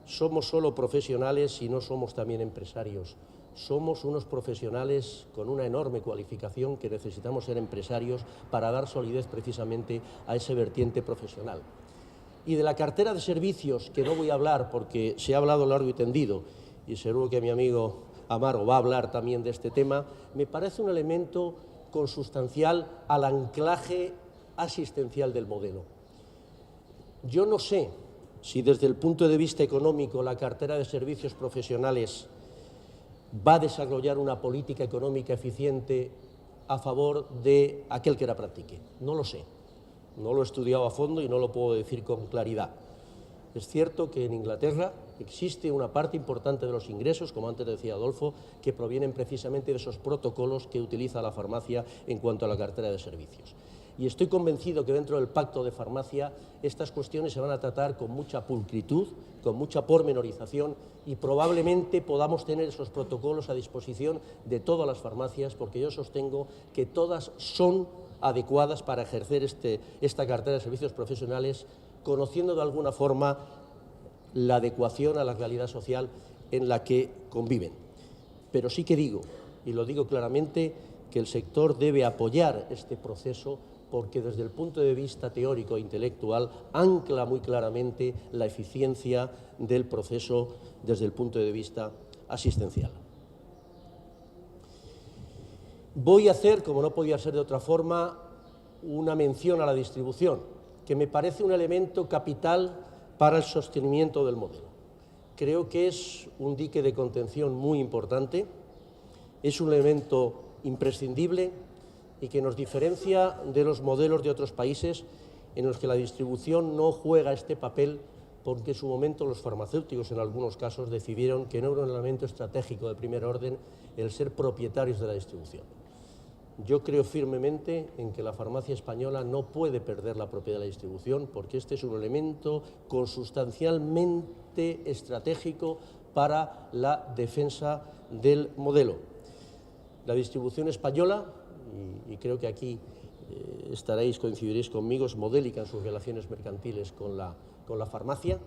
somos solo profesionales y no somos también empresarios. Somos unos profesionales con una enorme cualificación que necesitamos ser empresarios para dar solidez precisamente a ese vertiente profesional. Y de la cartera de servicios, que no voy a hablar porque se ha hablado largo y tendido, y seguro que mi amigo Amaro va a hablar también de este tema, me parece un elemento consustancial al anclaje asistencial del modelo. Yo no sé si desde el punto de vista económico la cartera de servicios profesionales va a desarrollar una política económica eficiente a favor de aquel que la practique. No lo sé, no lo he estudiado a fondo y no lo puedo decir con claridad. Es cierto que en Inglaterra existe una parte importante de los ingresos, como antes decía Adolfo, que provienen precisamente de esos protocolos que utiliza la farmacia en cuanto a la cartera de servicios. Y estoy convencido que dentro del pacto de farmacia estas cuestiones se van a tratar con mucha pulcritud, con mucha pormenorización y probablemente podamos tener esos protocolos a disposición de todas las farmacias, porque yo sostengo que todas son adecuadas para ejercer esta cartera de servicios profesionales, conociendo de alguna forma la adecuación a la realidad social en la que conviven. Pero sí que digo, y lo digo claramente, que el sector debe apoyar este proceso porque desde el punto de vista teórico e intelectual ancla muy claramente la eficiencia del proceso desde el punto de vista asistencial. Voy a hacer, como no podía ser de otra forma, una mención a la distribución, que me parece un elemento capital para el sostenimiento del modelo. Creo que es un dique de contención muy importante, es un elemento imprescindible y que nos diferencia de los modelos de otros países en los que la distribución no juega este papel, porque en su momento los farmacéuticos en algunos casos decidieron que no era un elemento estratégico de primer orden el ser propietarios de la distribución. Yo creo firmemente en que la farmacia española no puede perder la propiedad de la distribución, porque este es un elemento consustancialmente estratégico para la defensa del modelo. La distribución española, y creo que aquí coincidiréis conmigo, es modélica en sus relaciones mercantiles con la farmacia.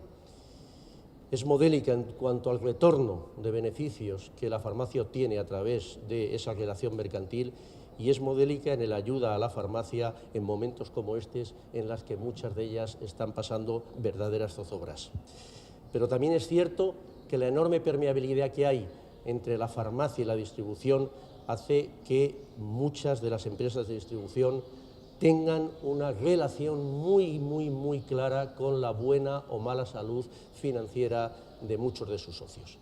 Es modélica en cuanto al retorno de beneficios que la farmacia obtiene a través de esa relación mercantil, y es modélica en la ayuda a la farmacia en momentos como estos, en las que muchas de ellas están pasando verdaderas zozobras. Pero también es cierto que la enorme permeabilidad que hay entre la farmacia y la distribución hace que muchas de las empresas de distribución tengan una relación muy clara con la buena o mala salud financiera de muchos de sus socios.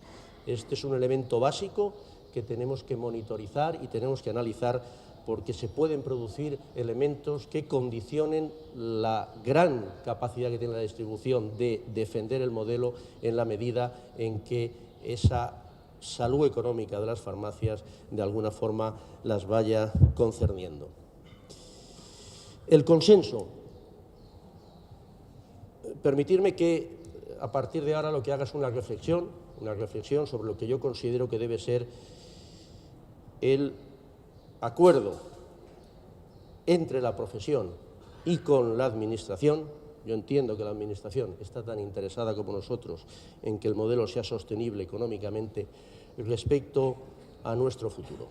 Este es un elemento básico que tenemos que monitorizar y tenemos que analizar, porque se pueden producir elementos que condicionen la gran capacidad que tiene la distribución de defender el modelo, en la medida en que esa salud económica de las farmacias de alguna forma las vaya concerniendo. El consenso. Permitirme que a partir de ahora lo que haga es una reflexión sobre lo que yo considero que debe ser el acuerdo entre la profesión y con la Administración. Yo entiendo que la Administración está tan interesada como nosotros en que el modelo sea sostenible económicamente respecto a nuestro futuro.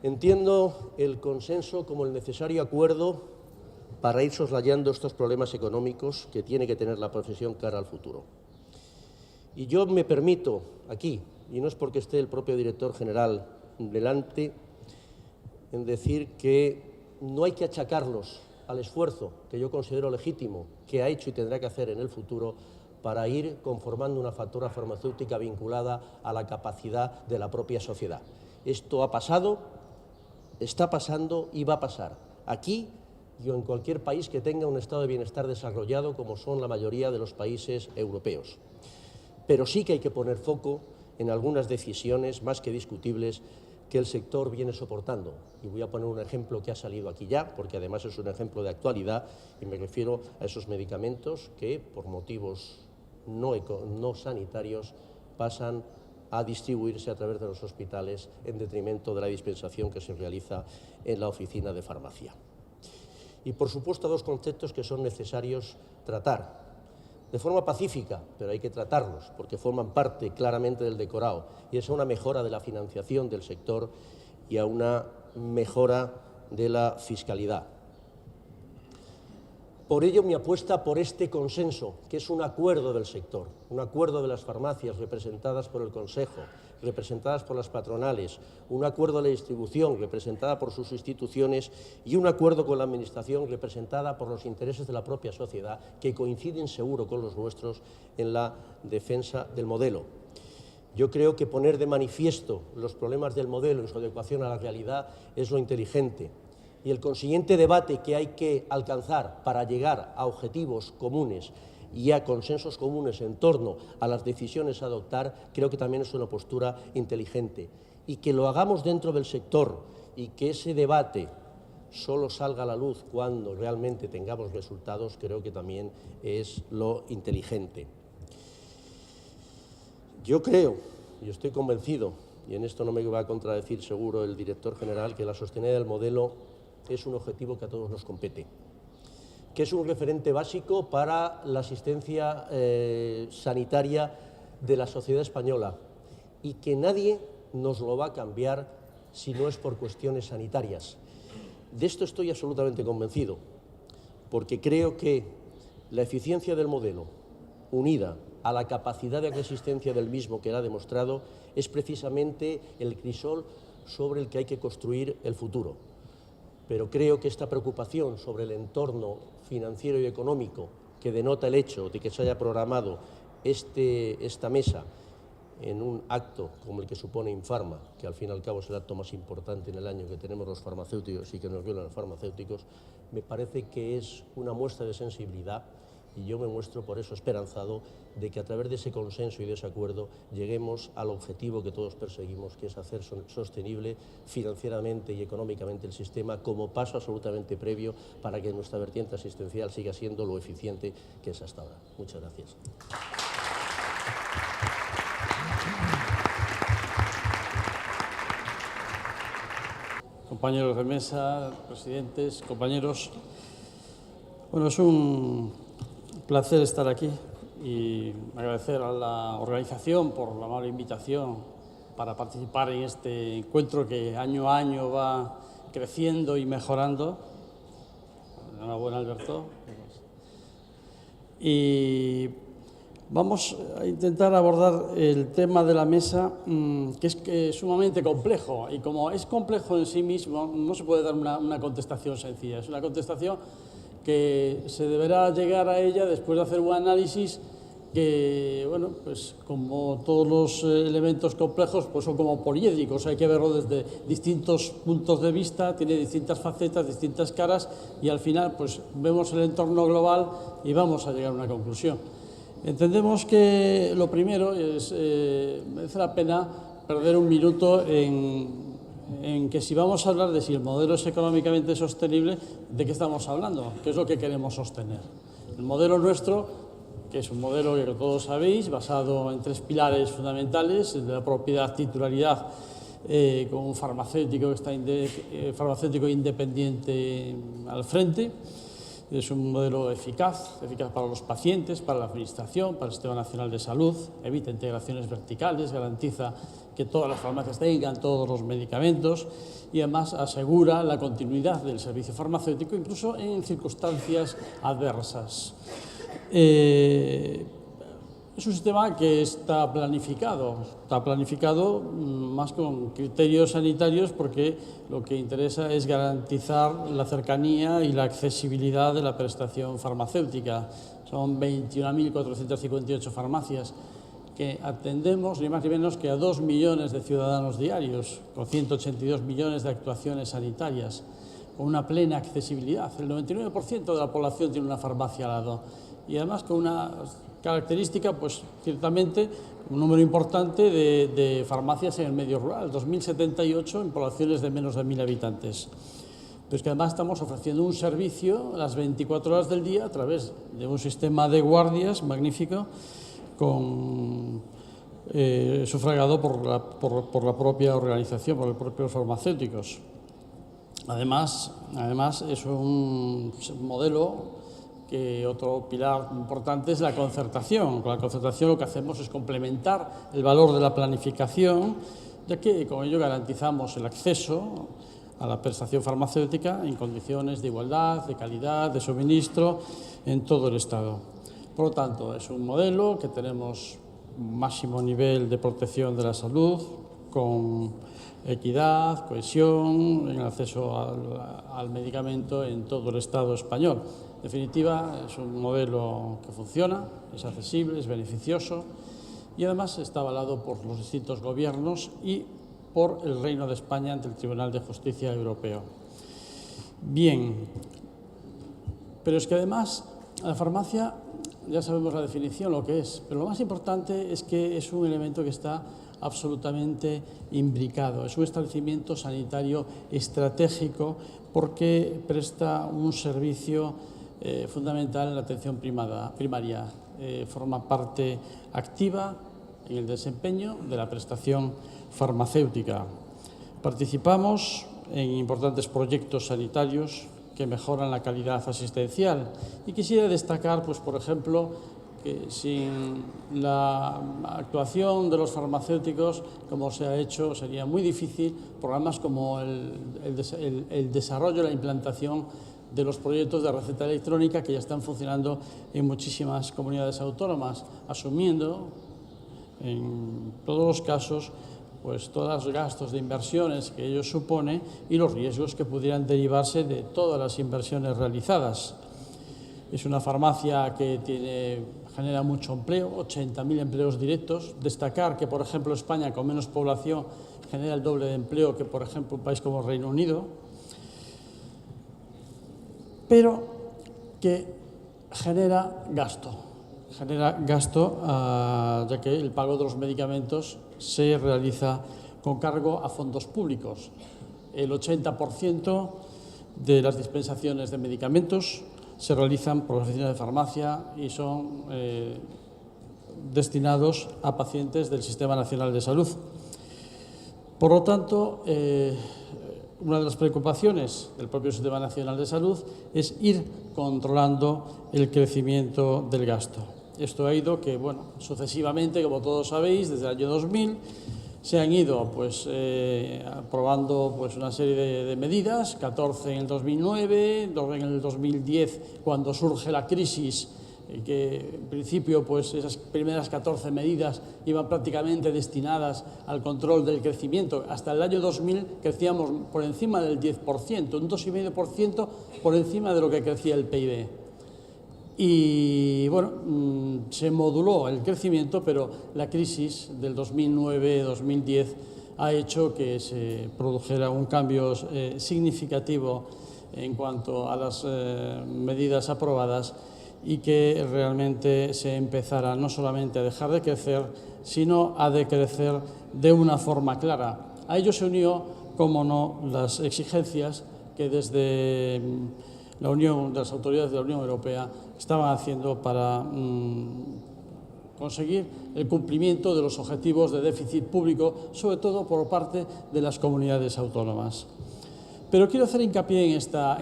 Entiendo el consenso como el necesario acuerdo para ir soslayando estos problemas económicos que tiene que tener la profesión cara al futuro. Y yo me permito aquí, y no es porque esté el propio director general delante, en decir que no hay que achacarlos al esfuerzo que yo considero legítimo que ha hecho y tendrá que hacer en el futuro para ir conformando una factura farmacéutica vinculada a la capacidad de la propia sociedad. Esto ha pasado, está pasando y va a pasar aquí y en cualquier país que tenga un estado de bienestar desarrollado, como son la mayoría de los países europeos. Pero sí que hay que poner foco en algunas decisiones más que discutibles que el sector viene soportando. Y voy a poner un ejemplo que ha salido aquí ya, porque además es un ejemplo de actualidad, y me refiero a esos medicamentos que, por motivos no sanitarios, pasan a distribuirse a través de los hospitales en detrimento de la dispensación que se realiza en la oficina de farmacia. Y, por supuesto, dos conceptos que son necesarios tratar de forma pacífica, pero hay que tratarlos porque forman parte claramente del decorado, y es a una mejora de la financiación del sector y a una mejora de la fiscalidad. Por ello, mi apuesta por este consenso, que es un acuerdo del sector, un acuerdo de las farmacias representadas por el Consejo, representadas por las patronales, un acuerdo de la distribución representada por sus instituciones y un acuerdo con la Administración representada por los intereses de la propia sociedad, que coinciden seguro con los nuestros en la defensa del modelo. Yo creo que poner de manifiesto los problemas del modelo en su adecuación a la realidad es lo inteligente. Y el consiguiente debate que hay que alcanzar para llegar a objetivos comunes y a consensos comunes en torno a las decisiones a adoptar, creo que también es una postura inteligente. Y que lo hagamos dentro del sector y que ese debate solo salga a la luz cuando realmente tengamos resultados, creo que también es lo inteligente. Yo creo, y estoy convencido, y en esto no me va a contradecir seguro el director general, que la sostenibilidad del modelo es un objetivo que a todos nos compete, que es un referente básico para la asistencia sanitaria de la sociedad española y que nadie nos lo va a cambiar si no es por cuestiones sanitarias. De esto estoy absolutamente convencido, porque creo que la eficiencia del modelo, unida a la capacidad de resistencia del mismo que la ha demostrado, es precisamente el crisol sobre el que hay que construir el futuro. Pero creo que esta preocupación sobre el entorno financiero y económico que denota el hecho de que se haya programado esta mesa en un acto como el que supone Infarma, que al fin y al cabo es el acto más importante en el año que tenemos los farmacéuticos y que nos violan los farmacéuticos, me parece que es una muestra de sensibilidad, y yo me muestro por eso esperanzado de que a través de ese consenso y de ese acuerdo lleguemos al objetivo que todos perseguimos, que es hacer sostenible financieramente y económicamente el sistema como paso absolutamente previo para que nuestra vertiente asistencial siga siendo lo eficiente que es hasta ahora. Muchas gracias. Compañeros de mesa, presidentes, compañeros, bueno, es un placer estar aquí y agradecer a la organización por la amable invitación para participar en este encuentro que año a año va creciendo y mejorando. Enhorabuena, Alberto. Y vamos a intentar abordar el tema de la mesa, que es sumamente complejo. Y como es complejo en sí mismo, no se puede dar una contestación sencilla. Es una contestación que se deberá llegar a ella después de hacer un análisis que, bueno, pues como todos los elementos complejos, pues son como poliédricos. Hay que verlo desde distintos puntos de vista, tiene distintas facetas, distintas caras, y al final pues vemos el entorno global y vamos a llegar a una conclusión. Entendemos que lo primero es, merece la pena perder un minuto en que si vamos a hablar de si el modelo es económicamente sostenible, ¿de qué estamos hablando? ¿Qué es lo que queremos sostener? El modelo nuestro, que es un modelo que todos sabéis, basado en 3 pilares fundamentales, el de la propiedad, titularidad, con un farmacéutico que está farmacéutico independiente al frente. Es un modelo eficaz para los pacientes, para la administración, para el Sistema Nacional de Salud, evita integraciones verticales, garantiza que todas las farmacias tengan todos los medicamentos y además asegura la continuidad del servicio farmacéutico incluso en circunstancias adversas. Es un sistema que está planificado más con criterios sanitarios porque lo que interesa es garantizar la cercanía y la accesibilidad de la prestación farmacéutica. Son 21.458 farmacias que atendemos ni más ni menos que a 2 millones de ciudadanos diarios, con 182 millones de actuaciones sanitarias, con una plena accesibilidad. El 99% de la población tiene una farmacia al lado y además con una característica, pues ciertamente un número importante de farmacias en el medio rural, 2.078 en poblaciones de menos de 1.000 habitantes. Pero es que además estamos ofreciendo un servicio las 24 horas del día a través de un sistema de guardias magnífico, sufragado por la propia organización, por los propios farmacéuticos. Además es un modelo que otro pilar importante es la concertación. Con la concertación lo que hacemos es complementar el valor de la planificación, ya que con ello garantizamos el acceso a la prestación farmacéutica en condiciones de igualdad, de calidad, de suministro en todo el Estado. Por lo tanto, es un modelo que tenemos un máximo nivel de protección de la salud, con equidad, cohesión en el acceso al medicamento en todo el Estado español. En definitiva, es un modelo que funciona, es accesible, es beneficioso y además está avalado por los distintos gobiernos y por el Reino de España ante el Tribunal de Justicia Europeo. Bien, pero es que además la farmacia, ya sabemos la definición, lo que es, pero lo más importante es que es un elemento que está absolutamente imbricado. Es un establecimiento sanitario estratégico porque presta un servicio fundamental en la atención primaria. Forma parte activa en el desempeño de la prestación farmacéutica. Participamos en importantes proyectos sanitarios que mejoran la calidad asistencial y quisiera destacar, pues, por ejemplo, que sin la actuación de los farmacéuticos, como se ha hecho, sería muy difícil programas como el desarrollo y la implantación de los proyectos de receta electrónica que ya están funcionando en muchísimas comunidades autónomas, asumiendo en todos los casos pues todos los gastos de inversiones que ello supone y los riesgos que pudieran derivarse de todas las inversiones realizadas. Es una farmacia que genera mucho empleo, 80.000 empleos directos. Destacar que, por ejemplo, España, con menos población, genera el doble de empleo que, por ejemplo, un país como Reino Unido, pero que genera gasto, ya que el pago de los medicamentos se realiza con cargo a fondos públicos. El 80% de las dispensaciones de medicamentos se realizan por las oficinas de farmacia y son destinados a pacientes del Sistema Nacional de Salud. Por lo tanto, una de las preocupaciones del propio Sistema Nacional de Salud es ir controlando el crecimiento del gasto. Esto ha ido que, bueno, sucesivamente, como todos sabéis, desde el año 2000, se han ido aprobando una serie de medidas, 14 en el 2009, en el 2010, cuando surge la crisis, que en principio esas primeras 14 medidas iban prácticamente destinadas al control del crecimiento. Hasta el año 2000 crecíamos por encima del 10%, un 2,5% por encima de lo que crecía el PIB. Y bueno, se moduló el crecimiento, pero la crisis del 2009-2010 ha hecho que se produjera un cambio significativo en cuanto a las medidas aprobadas y que realmente se empezara no solamente a dejar de crecer, sino a decrecer de una forma clara. A ello se unió, como no, las exigencias que desde la Unión, de las autoridades de la Unión Europea, estaban haciendo para conseguir el cumplimiento de los objetivos de déficit público, sobre todo por parte de las comunidades autónomas. Pero quiero hacer hincapié en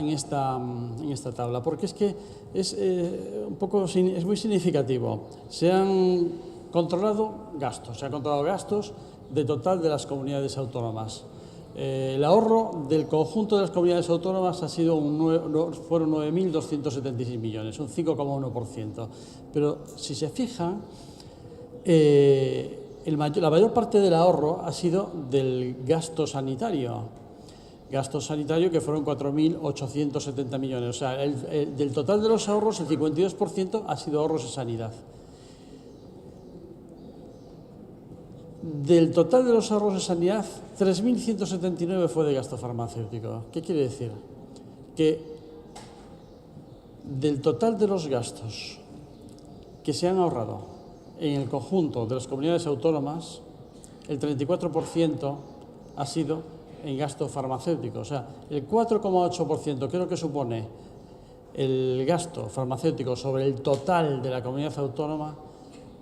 esta tabla, porque es que es muy significativo. Se han controlado gastos de total de las comunidades autónomas. El ahorro del conjunto de las comunidades autónomas fueron 9.276 millones, un 5,1%. Pero si se fijan, la mayor parte del ahorro ha sido del gasto sanitario. Gasto sanitario que fueron 4.870 millones. O sea, del total de los ahorros, el 52% ha sido ahorros de sanidad. Del total de los ahorros de sanidad, 3.179 fue de gasto farmacéutico. ¿Qué quiere decir? Que del total de los gastos que se han ahorrado en el conjunto de las comunidades autónomas, el 34% ha sido en gasto farmacéutico. O sea, el 4,8% creo que supone el gasto farmacéutico sobre el total de la comunidad autónoma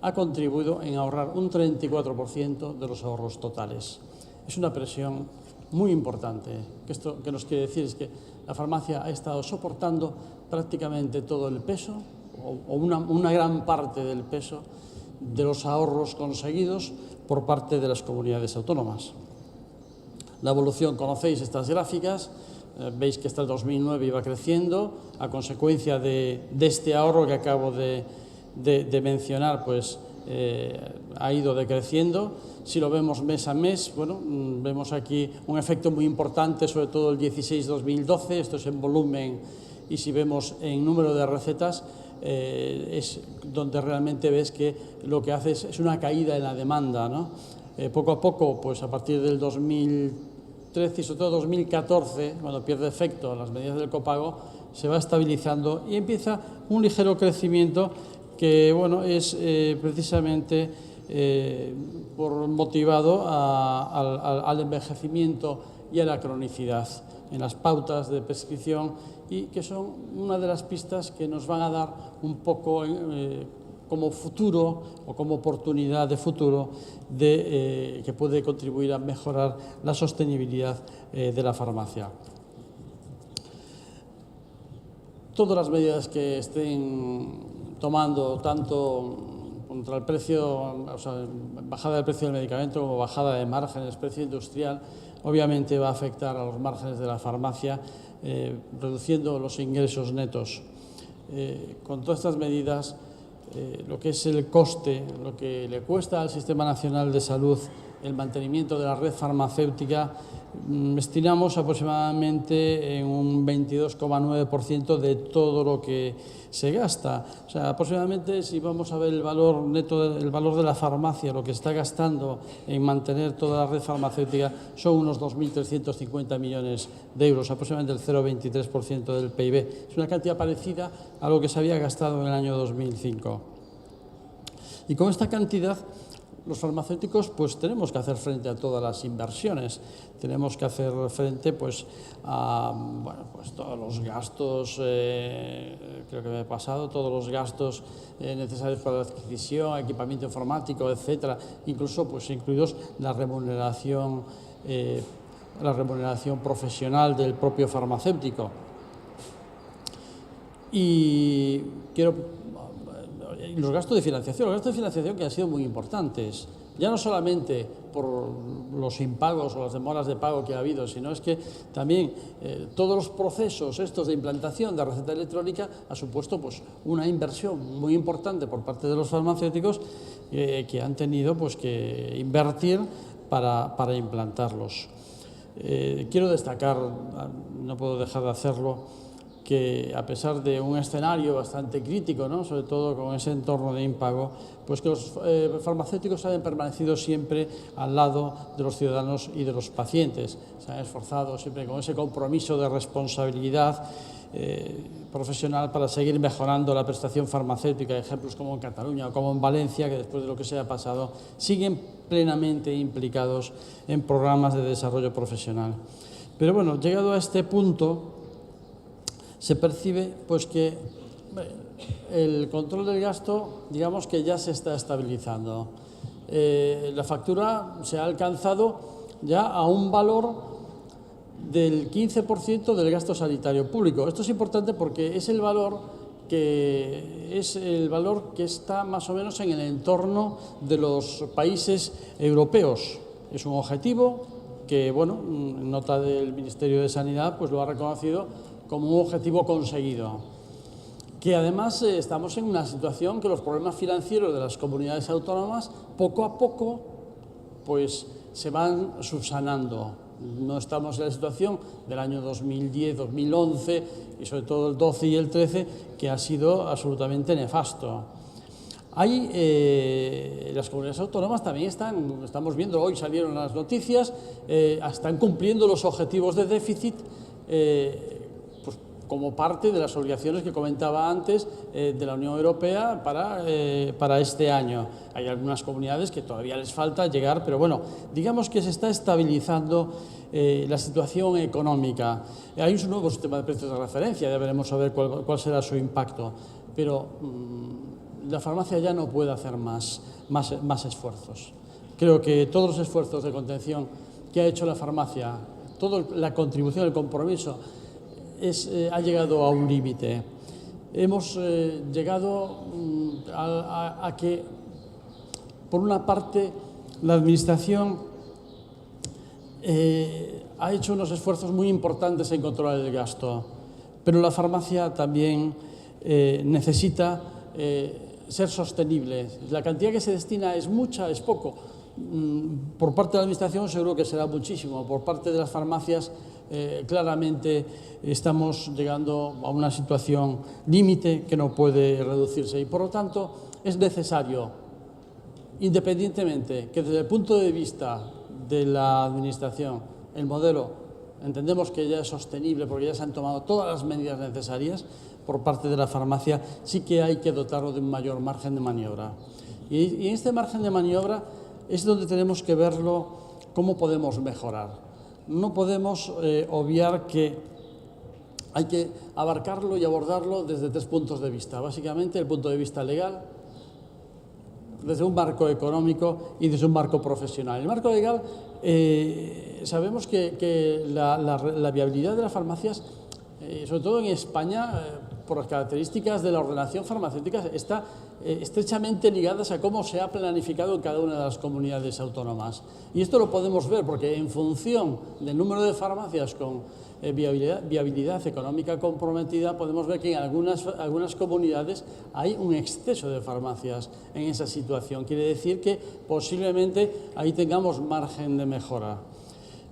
ha contribuido en ahorrar un 34% de los ahorros totales. Es una presión muy importante. Esto que nos quiere decir es que la farmacia ha estado soportando prácticamente todo el peso o una gran parte del peso de los ahorros conseguidos por parte de las comunidades autónomas. La evolución, conocéis estas gráficas, veis que hasta el 2009 iba creciendo, a consecuencia de este ahorro que acabo de mencionar, ha ido decreciendo. Si lo vemos mes a mes, vemos aquí un efecto muy importante, sobre todo el 16-2012, esto es en volumen, y si vemos en número de recetas, es donde realmente ves que lo que hace es una caída en la demanda, ¿no? Poco a poco, a partir del 2013 y sobre todo 2014, cuando pierde efecto las medidas del copago, se va estabilizando y empieza un ligero crecimiento que es precisamente motivado al envejecimiento y a la cronicidad en las pautas de prescripción, y que son una de las pistas que nos van a dar un poco como futuro o como oportunidad de futuro que puede contribuir a mejorar la sostenibilidad de la farmacia. Todas las medidas que estén tomando, tanto contra el precio, bajada del precio del medicamento como bajada de márgenes, precio industrial, obviamente va a afectar a los márgenes de la farmacia, reduciendo los ingresos netos. Con todas estas medidas, lo que es el coste, lo que le cuesta al Sistema Nacional de Salud el mantenimiento de la red farmacéutica estimamos aproximadamente en un 22,9% de todo lo que se gasta. O sea, aproximadamente, si vamos a ver el valor neto, el valor de la farmacia, lo que está gastando en mantener toda la red farmacéutica, son unos 2.350 millones de euros, aproximadamente el 0,23% del PIB. Es una cantidad parecida a lo que se había gastado en el año 2005. Y con esta cantidad, los farmacéuticos pues tenemos que hacer frente a todas las inversiones, tenemos que hacer frente pues a todos los gastos, creo que me he pasado, todos los gastos necesarios para la adquisición, equipamiento informático, etcétera, incluso pues incluidos la remuneración profesional del propio farmacéutico. Y los gastos de financiación que han sido muy importantes, ya no solamente por los impagos o las demoras de pago que ha habido, sino es que también todos los procesos estos de implantación de receta electrónica ha supuesto pues una inversión muy importante por parte de los farmacéuticos que han tenido pues que invertir para implantarlos. Quiero destacar, no puedo dejar de hacerlo, que a pesar de un escenario bastante crítico, ¿no?, sobre todo con ese entorno de impago, pues que los farmacéuticos han permanecido siempre al lado de los ciudadanos y de los pacientes. Se han esforzado siempre con ese compromiso de responsabilidad profesional para seguir mejorando la prestación farmacéutica. Ejemplos como en Cataluña o como en Valencia, que después de lo que se ha pasado, siguen plenamente implicados en programas de desarrollo profesional. Pero bueno, llegado a este punto, se percibe pues que el control del gasto, digamos que ya se está estabilizando. La factura se ha alcanzado ya a un valor del 15% del gasto sanitario público. Esto es importante porque es el valor que está más o menos en el entorno de los países europeos. Es un objetivo que, bueno, en nota del Ministerio de Sanidad pues lo ha reconocido como un objetivo conseguido. Que además estamos en una situación que los problemas financieros de las comunidades autónomas poco a poco pues se van subsanando. No estamos en la situación del año 2010, 2011 y sobre todo el 12 y el 13, que ha sido absolutamente nefasto. Las comunidades autónomas también estamos viendo, hoy salieron las noticias, están cumpliendo los objetivos de déficit como parte de las obligaciones que comentaba antes de la Unión Europea para este año. Hay algunas comunidades que todavía les falta llegar, pero bueno, digamos que se está estabilizando la situación económica. Hay un nuevo sistema de precios de referencia, ya veremos a ver cuál será su impacto, pero la farmacia ya no puede hacer más esfuerzos. Creo que todos los esfuerzos de contención que ha hecho la farmacia, toda la contribución, el compromiso, ha llegado a un límite. Hemos llegado a que, por una parte, la Administración ha hecho unos esfuerzos muy importantes en controlar el gasto, pero la farmacia también necesita ser sostenible. La cantidad que se destina es mucha, es poco. Por parte de la Administración seguro que será muchísimo. Por parte de las farmacias claramente estamos llegando a una situación límite que no puede reducirse y por lo tanto es necesario, independientemente que desde el punto de vista de la Administración el modelo entendemos que ya es sostenible porque ya se han tomado todas las medidas necesarias, por parte de la farmacia sí que hay que dotarlo de un mayor margen de maniobra. Y en este margen de maniobra es donde tenemos que verlo cómo podemos mejorar. No podemos obviar que hay que abarcarlo y abordarlo desde 3 puntos de vista. Básicamente, el punto de vista legal, desde un marco económico y desde un marco profesional. El marco legal, sabemos que la viabilidad de las farmacias, sobre todo en España, las características de la ordenación farmacéutica, está estrechamente ligadas a cómo se ha planificado en cada una de las comunidades autónomas. Y esto lo podemos ver porque en función del número de farmacias con viabilidad económica comprometida, podemos ver que en algunas comunidades hay un exceso de farmacias en esa situación. Quiere decir que posiblemente ahí tengamos margen de mejora.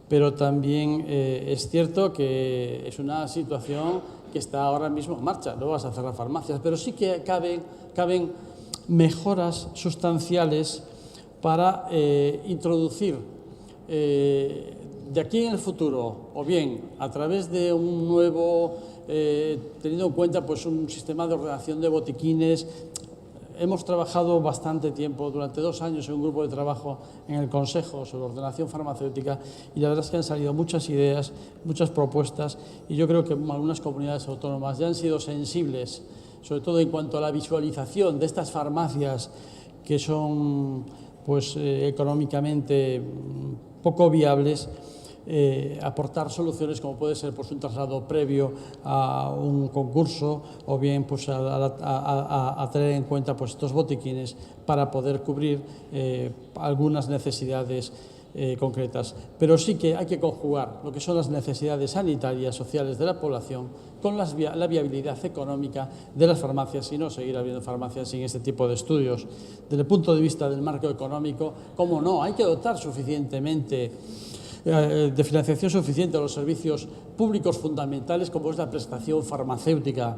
Pero también es cierto que es una situación que está ahora mismo en marcha. No vas a cerrar farmacias, pero sí que caben mejoras sustanciales para introducir de aquí en el futuro, o bien a través de un nuevo, teniendo en cuenta pues, un sistema de ordenación de botiquines. Hemos trabajado bastante tiempo, durante 2 años, en un grupo de trabajo en el Consejo sobre ordenación farmacéutica, y la verdad es que han salido muchas ideas, muchas propuestas, y yo creo que algunas comunidades autónomas ya han sido sensibles, sobre todo en cuanto a la visualización de estas farmacias que son pues, económicamente poco viables, aportar soluciones como puede ser pues, un traslado previo a un concurso, o bien pues, a tener en cuenta pues, estos botiquines para poder cubrir algunas necesidades concretas. Pero sí que hay que conjugar lo que son las necesidades sanitarias, sociales de la población con la viabilidad económica de las farmacias, y no seguir habiendo farmacias sin este tipo de estudios. Desde el punto de vista del marco económico, cómo no, hay que dotar suficientemente de financiación suficiente a los servicios públicos fundamentales como es la prestación farmacéutica.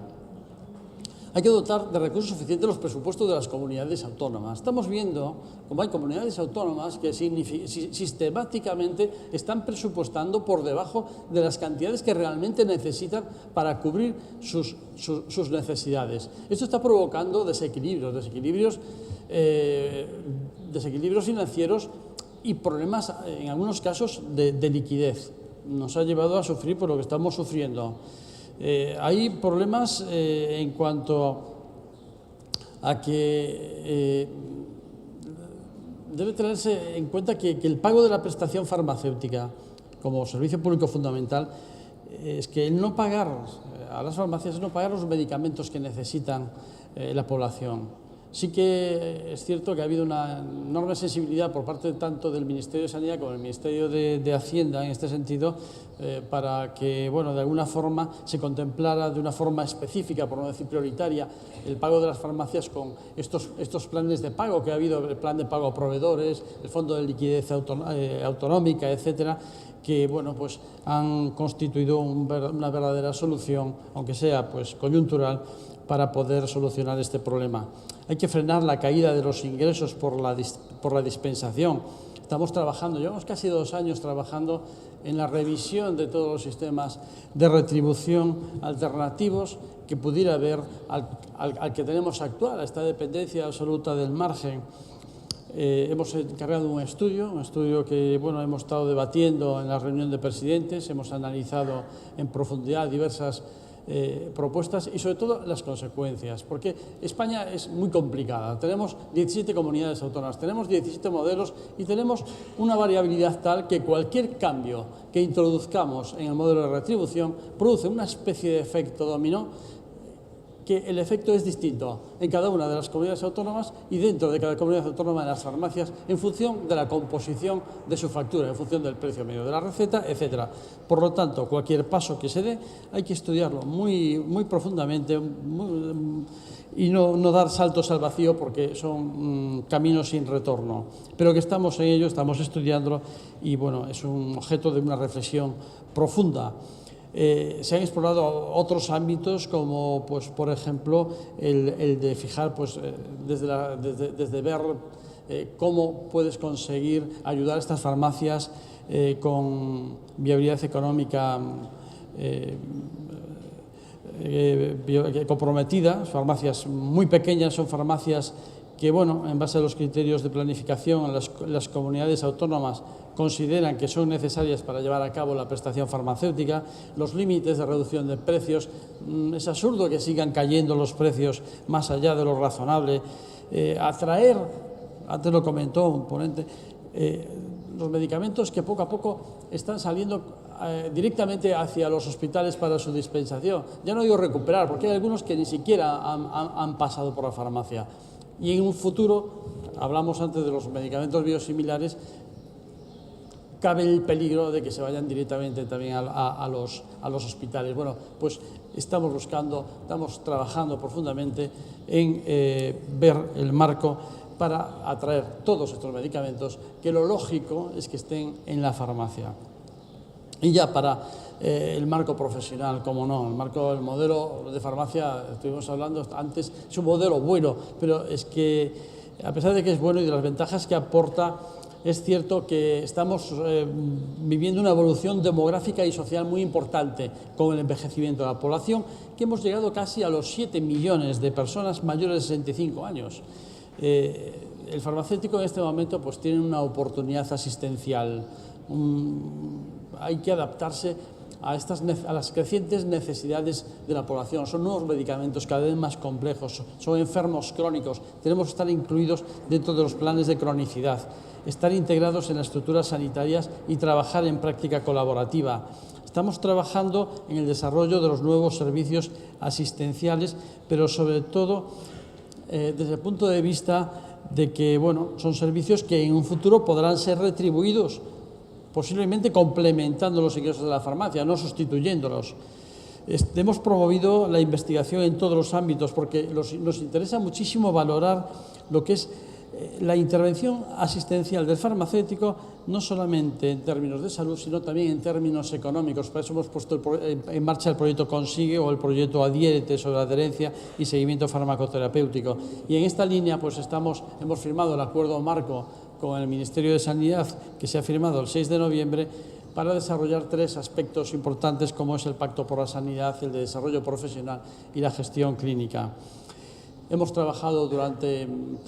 Hay que dotar de recursos suficientes los presupuestos de las comunidades autónomas. Estamos viendo cómo hay comunidades autónomas que sistemáticamente están presupuestando por debajo de las cantidades que realmente necesitan para cubrir sus necesidades. Esto está provocando desequilibrios financieros y problemas, en algunos casos, de liquidez. Nos ha llevado a sufrir por lo que estamos sufriendo. Hay problemas en cuanto a que debe tenerse en cuenta que el pago de la prestación farmacéutica como servicio público fundamental es que el no pagar a las farmacias es no pagar los medicamentos que necesitan la población. Sí que es cierto que ha habido una enorme sensibilidad por parte tanto del Ministerio de Sanidad como del Ministerio de Hacienda en este sentido, para que, bueno, de alguna forma se contemplara de una forma específica, por no decir prioritaria, el pago de las farmacias con estos planes de pago que ha habido, el plan de pago a proveedores, el fondo de liquidez autonómica, etcétera, que bueno, pues han constituido una verdadera solución, aunque sea pues coyuntural, para poder solucionar este problema. Hay que frenar la caída de los ingresos por la dispensación. Estamos trabajando, llevamos casi 2 años trabajando en la revisión de todos los sistemas de retribución alternativos que pudiera haber al que tenemos actual, a esta dependencia absoluta del margen. Hemos encargado un estudio que bueno, hemos estado debatiendo en la reunión de presidentes, hemos analizado en profundidad diversas propuestas y sobre todo las consecuencias, porque España es muy complicada. Tenemos 17 comunidades autónomas, tenemos 17 modelos y tenemos una variabilidad tal que cualquier cambio que introduzcamos en el modelo de retribución produce una especie de efecto dominó, que el efecto es distinto en cada una de las comunidades autónomas y dentro de cada comunidad autónoma de las farmacias en función de la composición de su factura, en función del precio medio de la receta, etcétera. Por lo tanto, cualquier paso que se dé hay que estudiarlo muy profundamente y no dar saltos al vacío, porque son caminos sin retorno. Pero que estamos en ello, estamos estudiándolo y bueno, es un objeto de una reflexión profunda. Se han explorado otros ámbitos como, pues, por ejemplo, el de fijar, pues, desde ver cómo puedes conseguir ayudar a estas farmacias con viabilidad económica comprometida. Farmacias muy pequeñas son farmacias que, bueno, en base a los criterios de planificación, las comunidades autónomas consideran que son necesarias para llevar a cabo la prestación farmacéutica. Los límites de reducción de precios, es absurdo que sigan cayendo los precios más allá de lo razonable. Atraer, antes lo comentó un ponente, los medicamentos que poco a poco están saliendo directamente hacia los hospitales para su dispensación. Ya no digo recuperar, porque hay algunos que ni siquiera han pasado por la farmacia. Y en un futuro, hablamos antes de los medicamentos biosimilares, cabe el peligro de que se vayan directamente también a los hospitales. Bueno, pues estamos trabajando profundamente en ver el marco para atraer todos estos medicamentos, que lo lógico es que estén en la farmacia. Y ya para el marco profesional, como no, el modelo de farmacia, estuvimos hablando antes, es un modelo bueno, pero es que a pesar de que es bueno y de las ventajas que aporta, es cierto que estamos viviendo una evolución demográfica y social muy importante con el envejecimiento de la población, que hemos llegado casi a los 7 millones de personas mayores de 65 años. El farmacéutico en este momento pues tiene una oportunidad asistencial. Hay que adaptarse a las crecientes necesidades de la población. Son nuevos medicamentos cada vez más complejos, son enfermos crónicos. Tenemos que estar incluidos dentro de los planes de cronicidad, estar integrados en las estructuras sanitarias y trabajar en práctica colaborativa. Estamos trabajando en el desarrollo de los nuevos servicios asistenciales, pero sobre todo desde el punto de vista de que son servicios que en un futuro podrán ser retribuidos, posiblemente complementando los ingresos de la farmacia, no sustituyéndolos. Hemos promovido la investigación en todos los ámbitos porque nos interesa muchísimo valorar lo que es la intervención asistencial del farmacéutico, no solamente en términos de salud, sino también en términos económicos. Por eso hemos puesto en marcha el proyecto Consigue o el proyecto Adhiérete sobre adherencia y seguimiento farmacoterapéutico. Y en esta línea pues hemos firmado el acuerdo marco con el Ministerio de Sanidad, que se ha firmado el 6 de noviembre, para desarrollar 3 aspectos importantes, como es el Pacto por la Sanidad, el de desarrollo profesional y la gestión clínica. Hemos trabajado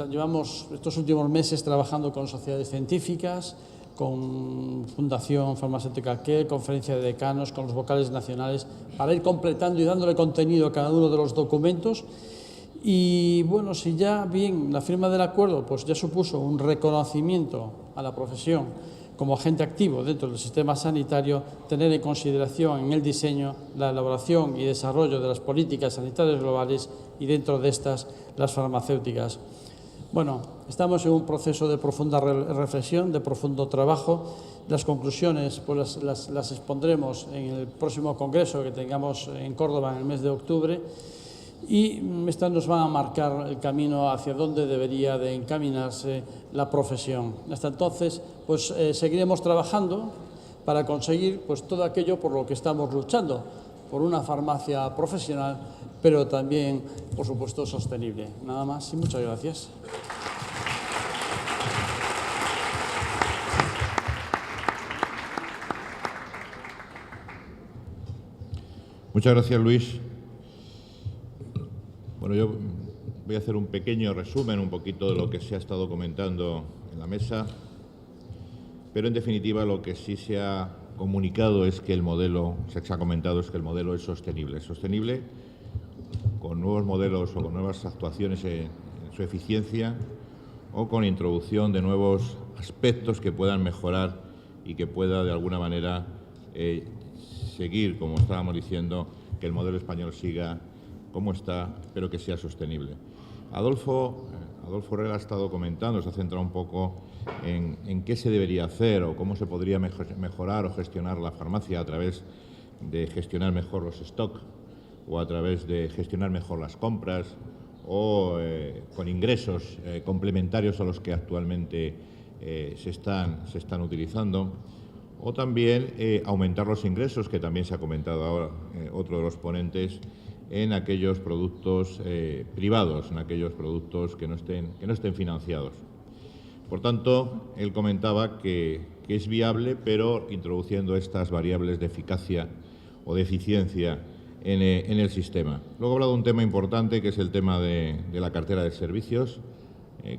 llevamos estos últimos meses trabajando con sociedades científicas, con Fundación Farmacéutica KEL, Conferencia de Decanos, con los vocales nacionales, para ir completando y dándole contenido a cada uno de los documentos. Y si ya bien la firma del acuerdo pues ya supuso un reconocimiento a la profesión como agente activo dentro del sistema sanitario, tener en consideración en el diseño, la elaboración y desarrollo de las políticas sanitarias globales y dentro de estas las farmacéuticas. Estamos en un proceso de profunda reflexión, de profundo trabajo. Las conclusiones pues las expondremos en el próximo congreso que tengamos en Córdoba en el mes de octubre. Y estas nos van a marcar el camino hacia dónde debería de encaminarse la profesión. Hasta entonces, pues seguiremos trabajando para conseguir pues todo aquello por lo que estamos luchando, por una farmacia profesional, pero también, por supuesto, sostenible. Nada más y muchas gracias. Muchas gracias, Luis. Yo voy a hacer un pequeño resumen, un poquito de lo que se ha estado comentando en la mesa, pero en definitiva lo que sí se ha comunicado es que el modelo, se ha comentado es que el modelo es sostenible con nuevos modelos o con nuevas actuaciones en su eficiencia o con introducción de nuevos aspectos que puedan mejorar y que pueda de alguna manera seguir, como estábamos diciendo, que el modelo español siga como está, pero que sea sostenible. Adolfo Herrera ha estado comentando, se ha centrado un poco en qué se debería hacer o cómo se podría mejorar o gestionar la farmacia a través de gestionar mejor los stocks o a través de gestionar mejor las compras o con ingresos complementarios a los que actualmente se están utilizando, o también aumentar los ingresos, que también se ha comentado ahora otro de los ponentes, en aquellos productos privados, en aquellos productos que no estén financiados. Por tanto, él comentaba que es viable, pero introduciendo estas variables de eficacia o de eficiencia en el sistema. Luego ha hablado de un tema importante, que es el tema de la cartera de servicios,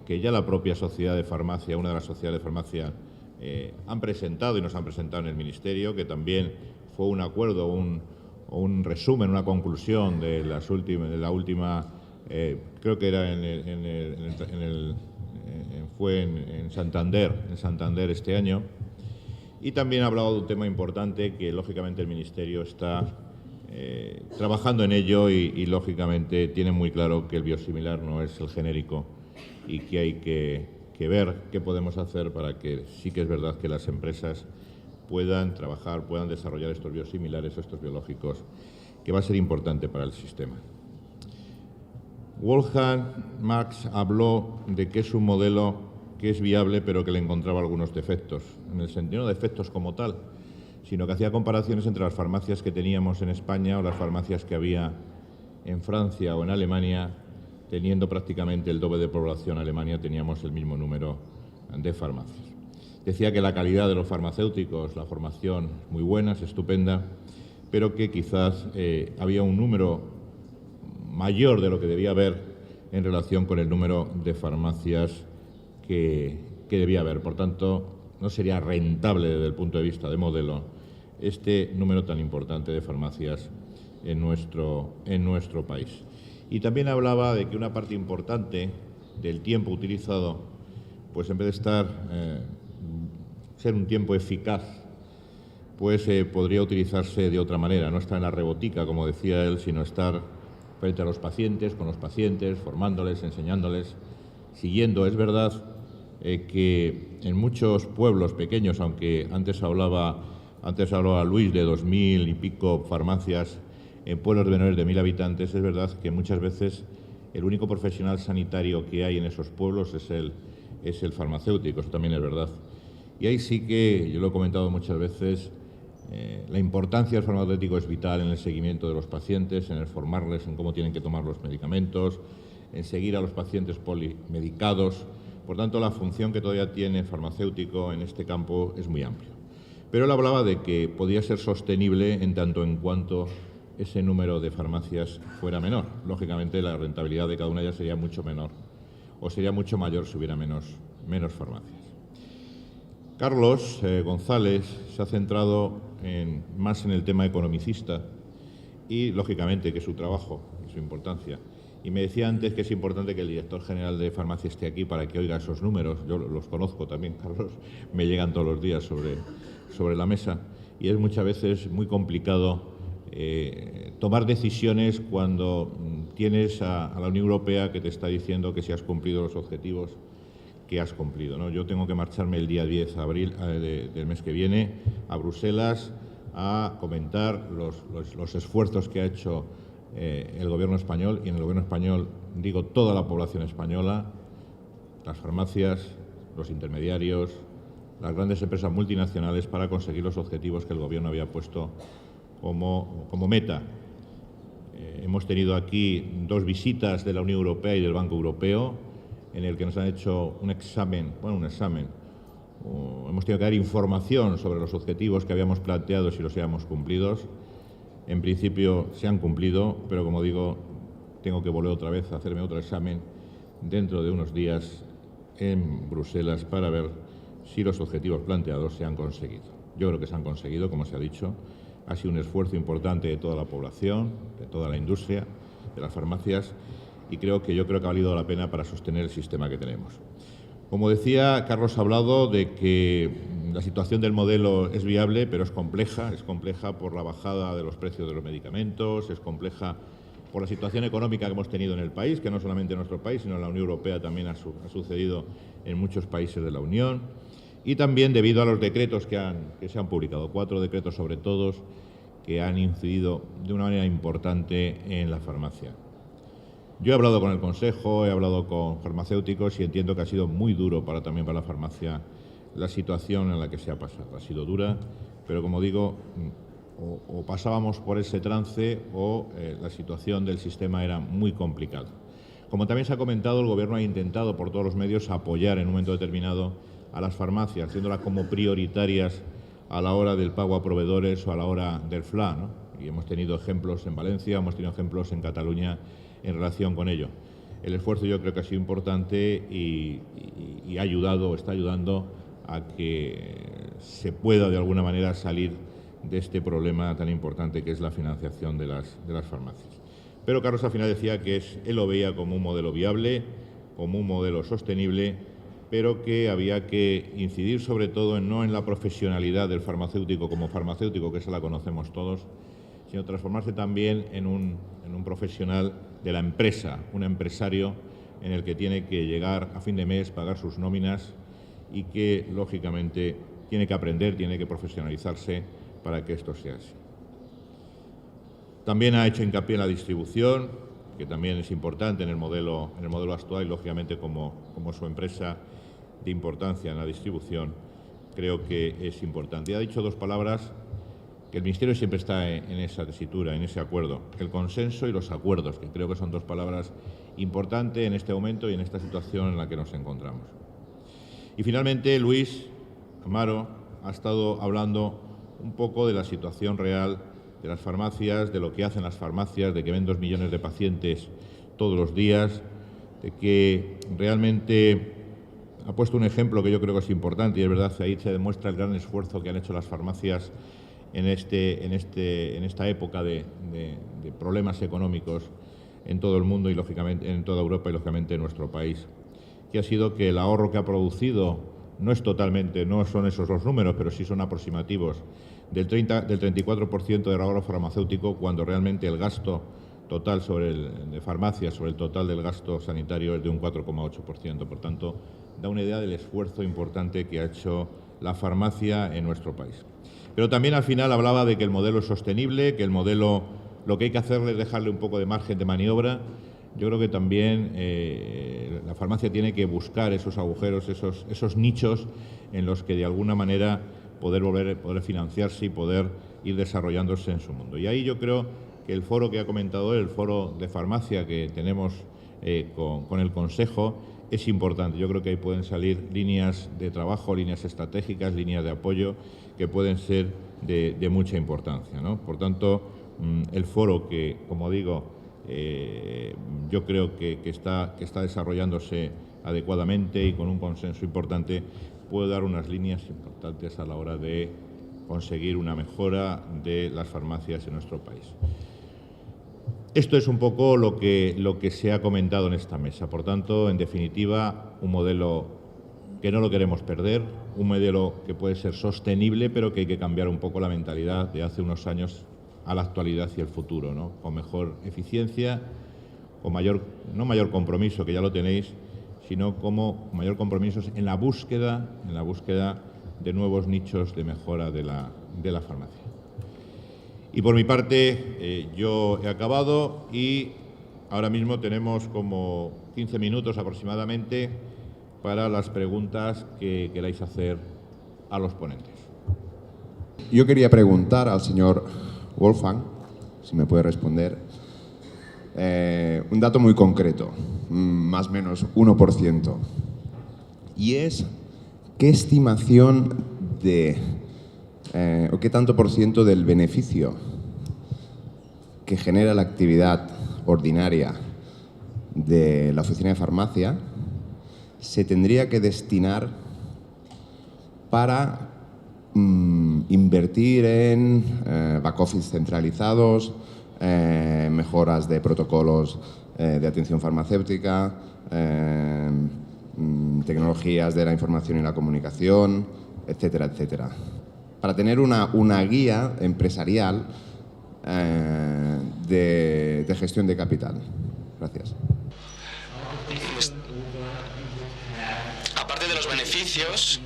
que ya la propia sociedad de farmacia, una de las sociedades de farmacia, han presentado y nos han presentado en el Ministerio, que también fue un acuerdo, un resumen, una conclusión de la última, creo que era fue en Santander este año, Y también ha hablado de un tema importante que, lógicamente, el Ministerio está trabajando en ello y, lógicamente, tiene muy claro que el biosimilar no es el genérico y que hay que ver qué podemos hacer para que sí que es verdad que las empresas puedan trabajar, puedan desarrollar estos biosimilares, estos biológicos, que va a ser importante para el sistema. Wolfgang Marx habló de que es un modelo que es viable, pero que le encontraba algunos defectos, en el sentido no defectos como tal, sino que hacía comparaciones entre las farmacias que teníamos en España o las farmacias que había en Francia o en Alemania. Teniendo prácticamente el doble de población, Alemania teníamos el mismo número de farmacias. Decía que la calidad de los farmacéuticos, la formación muy buena, es estupenda, pero que quizás había un número mayor de lo que debía haber en relación con el número de farmacias que debía haber. Por tanto, no sería rentable desde el punto de vista de modelo este número tan importante de farmacias en nuestro país. Y también hablaba de que una parte importante del tiempo utilizado, pues en vez de ser un tiempo eficaz, pues podría utilizarse de otra manera, no estar en la rebotica, como decía él, sino estar frente a los pacientes, con los pacientes, formándoles, enseñándoles, siguiendo. Es verdad que en muchos pueblos pequeños, aunque antes hablaba Luis de 2000 y pico farmacias en pueblos de menores de 1000 habitantes, es verdad que muchas veces el único profesional sanitario que hay en esos pueblos es el farmacéutico, eso también es verdad. Y ahí sí que, yo lo he comentado muchas veces, la importancia del farmacéutico es vital en el seguimiento de los pacientes, en el formarles en cómo tienen que tomar los medicamentos, en seguir a los pacientes polimedicados. Por tanto, la función que todavía tiene el farmacéutico en este campo es muy amplia. Pero él hablaba de que podía ser sostenible en tanto en cuanto ese número de farmacias fuera menor. Lógicamente, la rentabilidad de cada una de ellas sería mucho menor, o sería mucho mayor si hubiera menos farmacias. Carlos González se ha centrado más en el tema economicista y, lógicamente, que es su trabajo y su importancia. Y me decía antes que es importante que el director general de farmacia esté aquí para que oiga esos números. Yo los conozco también, Carlos, me llegan todos los días sobre la mesa y es muchas veces muy complicado tomar decisiones cuando tienes a la Unión Europea que te está diciendo que si has cumplido los objetivos que has cumplido, ¿no? Yo tengo que marcharme el día 10 de abril del mes que viene a Bruselas a comentar los esfuerzos que ha hecho el Gobierno español, y en el Gobierno español digo toda la población española, las farmacias, los intermediarios, las grandes empresas multinacionales para conseguir los objetivos que el Gobierno había puesto como meta. Hemos tenido aquí 2 visitas de la Unión Europea y del Banco Europeo en el que nos han hecho un examen. Hemos tenido que dar información sobre los objetivos que habíamos planteado si los habíamos cumplidos. En principio se han cumplido, pero como digo, tengo que volver otra vez a hacerme otro examen dentro de unos días en Bruselas para ver si los objetivos planteados se han conseguido. Yo creo que se han conseguido, como se ha dicho. Ha sido un esfuerzo importante de toda la población, de toda la industria, de las farmacias, y yo creo que ha valido la pena para sostener el sistema que tenemos. Como decía, Carlos ha hablado de que la situación del modelo es viable, pero es compleja por la bajada de los precios de los medicamentos, es compleja por la situación económica que hemos tenido en el país, que no solamente en nuestro país, sino en la Unión Europea también ha sucedido en muchos países de la Unión, y también debido a los decretos que se han publicado, 4 decretos sobre todos, que han incidido de una manera importante en la farmacia. Yo he hablado con el Consejo, he hablado con farmacéuticos y entiendo que ha sido muy duro también para la farmacia la situación en la que se ha pasado. Ha sido dura, pero como digo, o pasábamos por ese trance o la situación del sistema era muy complicada. Como también se ha comentado, el Gobierno ha intentado por todos los medios apoyar en un momento determinado a las farmacias, haciéndolas como prioritarias a la hora del pago a proveedores o a la hora del FLA, ¿no? Y hemos tenido ejemplos en Valencia, hemos tenido ejemplos en Cataluña en relación con ello. El esfuerzo yo creo que ha sido importante y ha ayudado, está ayudando a que se pueda de alguna manera salir de este problema tan importante que es la financiación de las farmacias. Pero Carlos al final decía que él lo veía como un modelo viable, como un modelo sostenible pero que había que incidir sobre todo no en la profesionalidad del farmacéutico como farmacéutico, que esa la conocemos todos, sino transformarse también en un profesional de la empresa, un empresario en el que tiene que llegar a fin de mes, pagar sus nóminas y que, lógicamente, tiene que aprender, tiene que profesionalizarse para que esto sea así. También ha hecho hincapié en la distribución, que también es importante en el modelo actual y, lógicamente, como su empresa de importancia en la distribución, creo que es importante. Y ha dicho dos palabras que el Ministerio siempre está en esa tesitura, en ese acuerdo, el consenso y los acuerdos, que creo que son dos palabras importantes en este momento y en esta situación en la que nos encontramos. Y finalmente, Luis Amaro ha estado hablando un poco de la situación real de las farmacias, de lo que hacen las farmacias, de que ven 2 millones de pacientes todos los días, de que realmente ha puesto un ejemplo que yo creo que es importante y es verdad, ahí se demuestra el gran esfuerzo que han hecho las farmacias en esta época de problemas económicos en todo el mundo y, lógicamente, en toda Europa y, lógicamente, en nuestro país, que ha sido que el ahorro que ha producido no son esos los números, pero sí son aproximativos, del 34% del ahorro farmacéutico, cuando realmente el gasto total de farmacias sobre el total del gasto sanitario es de un 4,8%. Por tanto, da una idea del esfuerzo importante que ha hecho la farmacia en nuestro país. Pero también al final hablaba de que el modelo es sostenible, que el modelo, lo que hay que hacerle es dejarle un poco de margen de maniobra. Yo creo que también la farmacia tiene que buscar esos agujeros, esos nichos en los que de alguna manera poder financiarse y poder ir desarrollándose en su mundo. Y ahí yo creo que el foro que ha comentado él, el foro de farmacia que tenemos con el Consejo, es importante. Yo creo que ahí pueden salir líneas de trabajo, líneas estratégicas, líneas de apoyo que pueden ser de mucha importancia, ¿no? Por tanto, el foro que, como digo, yo creo que está desarrollándose adecuadamente y con un consenso importante, puede dar unas líneas importantes a la hora de conseguir una mejora de las farmacias en nuestro país. Esto es un poco lo que se ha comentado en esta mesa. Por tanto, en definitiva, un modelo que no lo queremos perder, un modelo que puede ser sostenible, pero que hay que cambiar un poco la mentalidad de hace unos años a la actualidad y el futuro, ¿no? Con mejor eficiencia, con no mayor compromiso, que ya lo tenéis, sino como mayor compromiso en la búsqueda de nuevos nichos de mejora de la farmacia. Y por mi parte, yo he acabado y ahora mismo tenemos como 15 minutos aproximadamente para las preguntas que queráis hacer a los ponentes. Yo quería preguntar al señor Wolfgang, si me puede responder, un dato muy concreto, más o menos 1%, y es qué estimación o qué tanto por ciento del beneficio que genera la actividad ordinaria de la oficina de farmacia se tendría que destinar para invertir en back office centralizados, mejoras de protocolos de atención farmacéutica, tecnologías de la información y la comunicación, etcétera, etcétera. Para tener una guía empresarial de gestión de capital. Gracias. Aparte de los beneficios,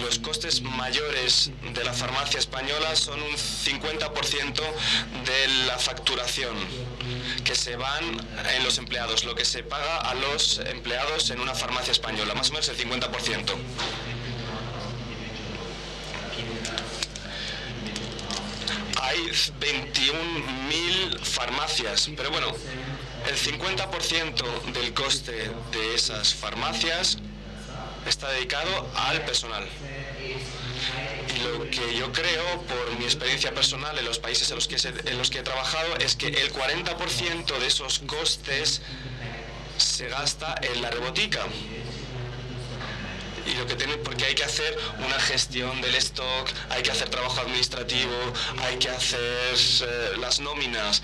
los costes mayores de la farmacia española son un 50% de la facturación que se van en los empleados, lo que se paga a los empleados en una farmacia española, más o menos el 50%. Hay 21.000 farmacias, pero bueno, el 50% del coste de esas farmacias está dedicado al personal. Y lo que yo creo, por mi experiencia personal en los países en los que he trabajado, es que el 40% de esos costes se gasta en la robotica. Y porque hay que hacer una gestión del stock, hay que hacer trabajo administrativo, hay que hacer las nóminas.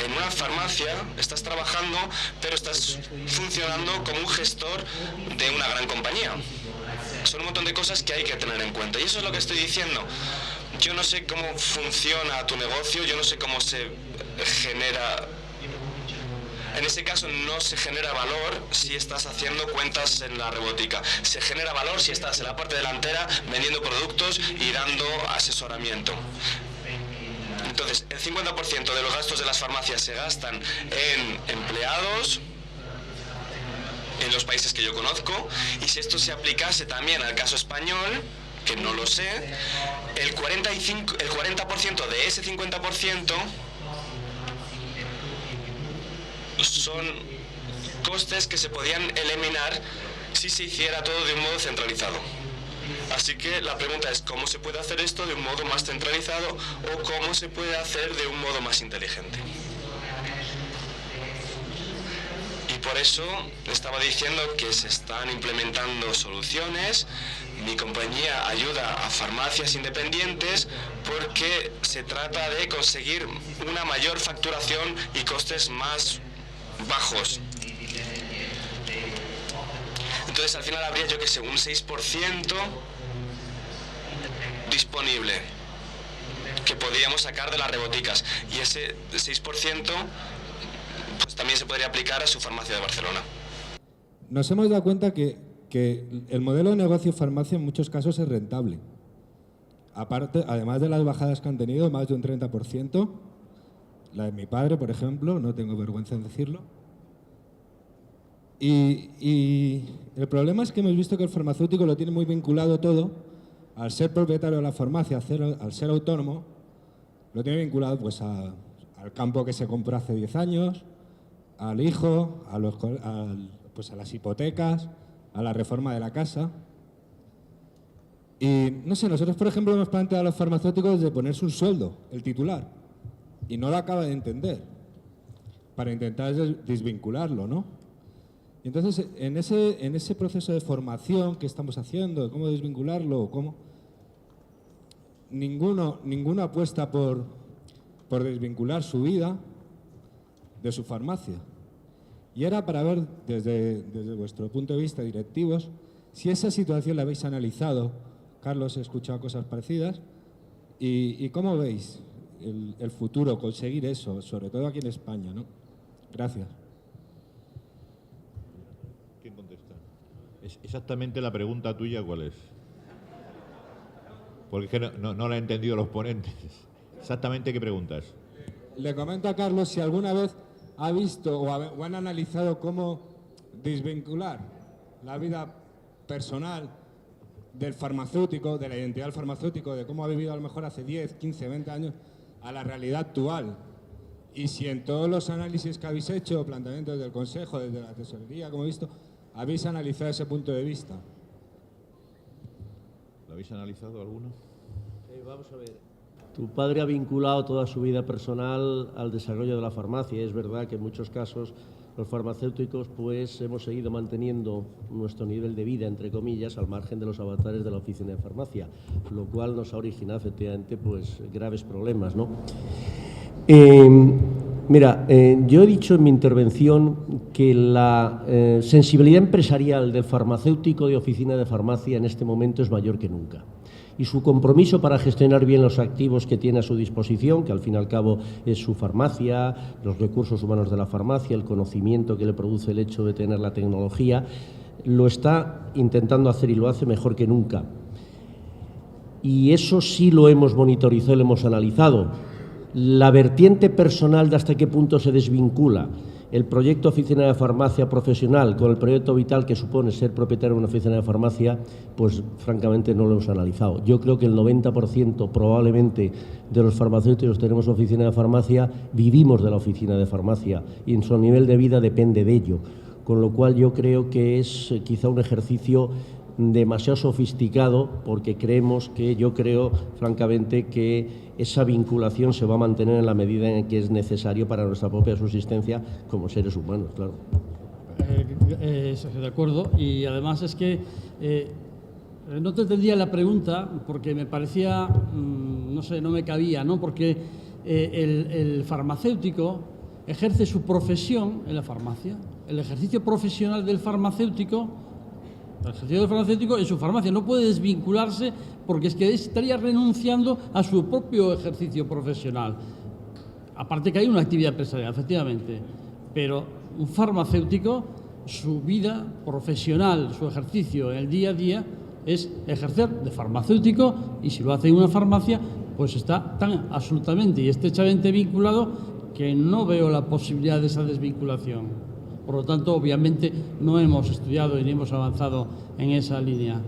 en una farmacia, estás trabajando, pero estás funcionando como un gestor de una gran compañía. Son un montón de cosas que hay que tener en cuenta. Y eso es lo que estoy diciendo. Yo no sé cómo funciona tu negocio, yo no sé cómo se genera. En ese caso no se genera valor si estás haciendo cuentas en la robótica. Se genera valor si estás en la parte delantera vendiendo productos y dando asesoramiento. Entonces, el 50% de los gastos de las farmacias se gastan en empleados, en los países que yo conozco, y si esto se aplicase también al caso español, que no lo sé, el 40% de ese 50% son costes que se podían eliminar si se hiciera todo de un modo centralizado. Así que la pregunta es, ¿cómo se puede hacer esto de un modo más centralizado o cómo se puede hacer de un modo más inteligente? Y por eso estaba diciendo que se están implementando soluciones. Mi compañía ayuda a farmacias independientes porque se trata de conseguir una mayor facturación y costes más bajos. Entonces al final habría, yo que sé, un 6% disponible que podríamos sacar de las robóticas, y ese 6% pues también se podría aplicar a su farmacia de Barcelona. Nos hemos dado cuenta que el modelo de negocio farmacia en muchos casos es rentable. Aparte, además de las bajadas que han tenido, más de un 30%, la de mi padre, por ejemplo, no tengo vergüenza en decirlo. Y el problema es que hemos visto que el farmacéutico lo tiene muy vinculado todo, al ser propietario de la farmacia, al ser autónomo, lo tiene vinculado pues al campo que se compró hace 10 años, al hijo, a las hipotecas, a la reforma de la casa. Y no sé, nosotros por ejemplo hemos planteado a los farmacéuticos de ponerse un sueldo, el titular, y no lo acaba de entender, para intentar desvincularlo, ¿no? Y entonces, en ese proceso de formación que estamos haciendo, de cómo desvincularlo, ninguno apuesta por desvincular su vida de su farmacia. Y era para ver, desde vuestro punto de vista, directivos, si esa situación la habéis analizado. Carlos, he escuchado cosas parecidas. ¿Y cómo veis el futuro, conseguir eso, sobre todo aquí en España, ¿no? Gracias. ¿Quién contesta? Exactamente la pregunta tuya, ¿cuál es? Porque es que no la han entendido los ponentes. Exactamente qué preguntas. Le comento a Carlos si alguna vez ha visto o han analizado cómo desvincular la vida personal del farmacéutico, de la identidad del farmacéutico, de cómo ha vivido a lo mejor hace 10, 15, 20 años, a la realidad actual. Y si en todos los análisis que habéis hecho, planteamientos del Consejo, desde la Tesorería, como he visto, habéis analizado ese punto de vista. ¿Lo habéis analizado alguno? Vamos a ver. Tu padre ha vinculado toda su vida personal al desarrollo de la farmacia. Es verdad que en muchos casos los farmacéuticos pues hemos seguido manteniendo nuestro nivel de vida, entre comillas, al margen de los avatares de la oficina de farmacia, lo cual nos ha originado efectivamente pues graves problemas, ¿no? Yo he dicho en mi intervención que la sensibilidad empresarial del farmacéutico de oficina de farmacia en este momento es mayor que nunca. Y su compromiso para gestionar bien los activos que tiene a su disposición, que al fin y al cabo es su farmacia, los recursos humanos de la farmacia, el conocimiento que le produce el hecho de tener la tecnología, lo está intentando hacer y lo hace mejor que nunca. Y eso sí lo hemos monitorizado y lo hemos analizado. La vertiente personal de hasta qué punto se desvincula el proyecto oficina de farmacia profesional con el proyecto vital que supone ser propietario de una oficina de farmacia, pues francamente no lo hemos analizado. Yo creo que el 90% probablemente de los farmacéuticos que tenemos oficina de farmacia vivimos de la oficina de farmacia y en su nivel de vida depende de ello. Con lo cual yo creo que es quizá un ejercicio demasiado sofisticado porque yo creo francamente que esa vinculación se va a mantener en la medida en que es necesario para nuestra propia subsistencia como seres humanos, claro. Estoy de acuerdo, y además es que no te entendía la pregunta porque me parecía, no sé, no me cabía, ¿no? Porque el farmacéutico ejerce su profesión en la farmacia. El ejercicio profesional del farmacéutico, en su farmacia, no puede desvincularse porque es que estaría renunciando a su propio ejercicio profesional. Aparte que hay una actividad empresarial, efectivamente, pero un farmacéutico, su vida profesional, su ejercicio en el día a día es ejercer de farmacéutico, y si lo hace en una farmacia, pues está tan absolutamente y estrechamente vinculado que no veo la posibilidad de esa desvinculación. Por lo tanto, obviamente, no hemos estudiado y ni hemos avanzado en esa línea.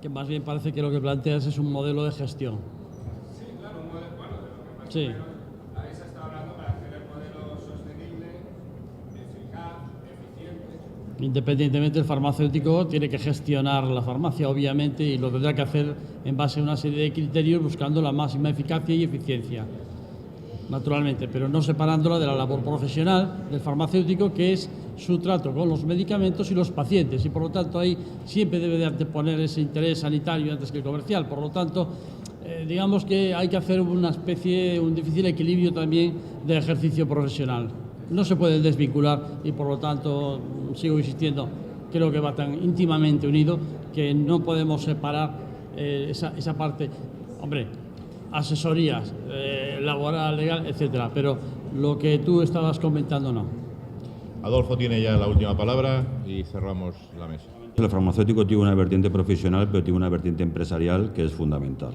Que más bien parece que lo que planteas es un modelo de gestión. Sí, claro, un modelo, bueno, de lo que más Sí. o menos habéis estado hablando para hacer el modelo sostenible, eficaz, eficiente. Independientemente, el farmacéutico tiene que gestionar la farmacia, obviamente, y lo tendrá que hacer en base a una serie de criterios buscando la máxima eficacia y eficiencia, naturalmente, pero no separándola de la labor profesional del farmacéutico, que es su trato con los medicamentos y los pacientes, y por lo tanto ahí siempre debe de anteponer ese interés sanitario antes que el comercial. Por lo tanto, digamos que hay que hacer un difícil equilibrio también de ejercicio profesional. No se puede desvincular y por lo tanto, sigo insistiendo, creo que va tan íntimamente unido que no podemos separar esa parte. Hombre, asesorías, laboral, legal, etcétera, pero lo que tú estabas comentando no. Adolfo tiene ya la última palabra y cerramos la mesa. El farmacéutico tiene una vertiente profesional, pero tiene una vertiente empresarial que es fundamental.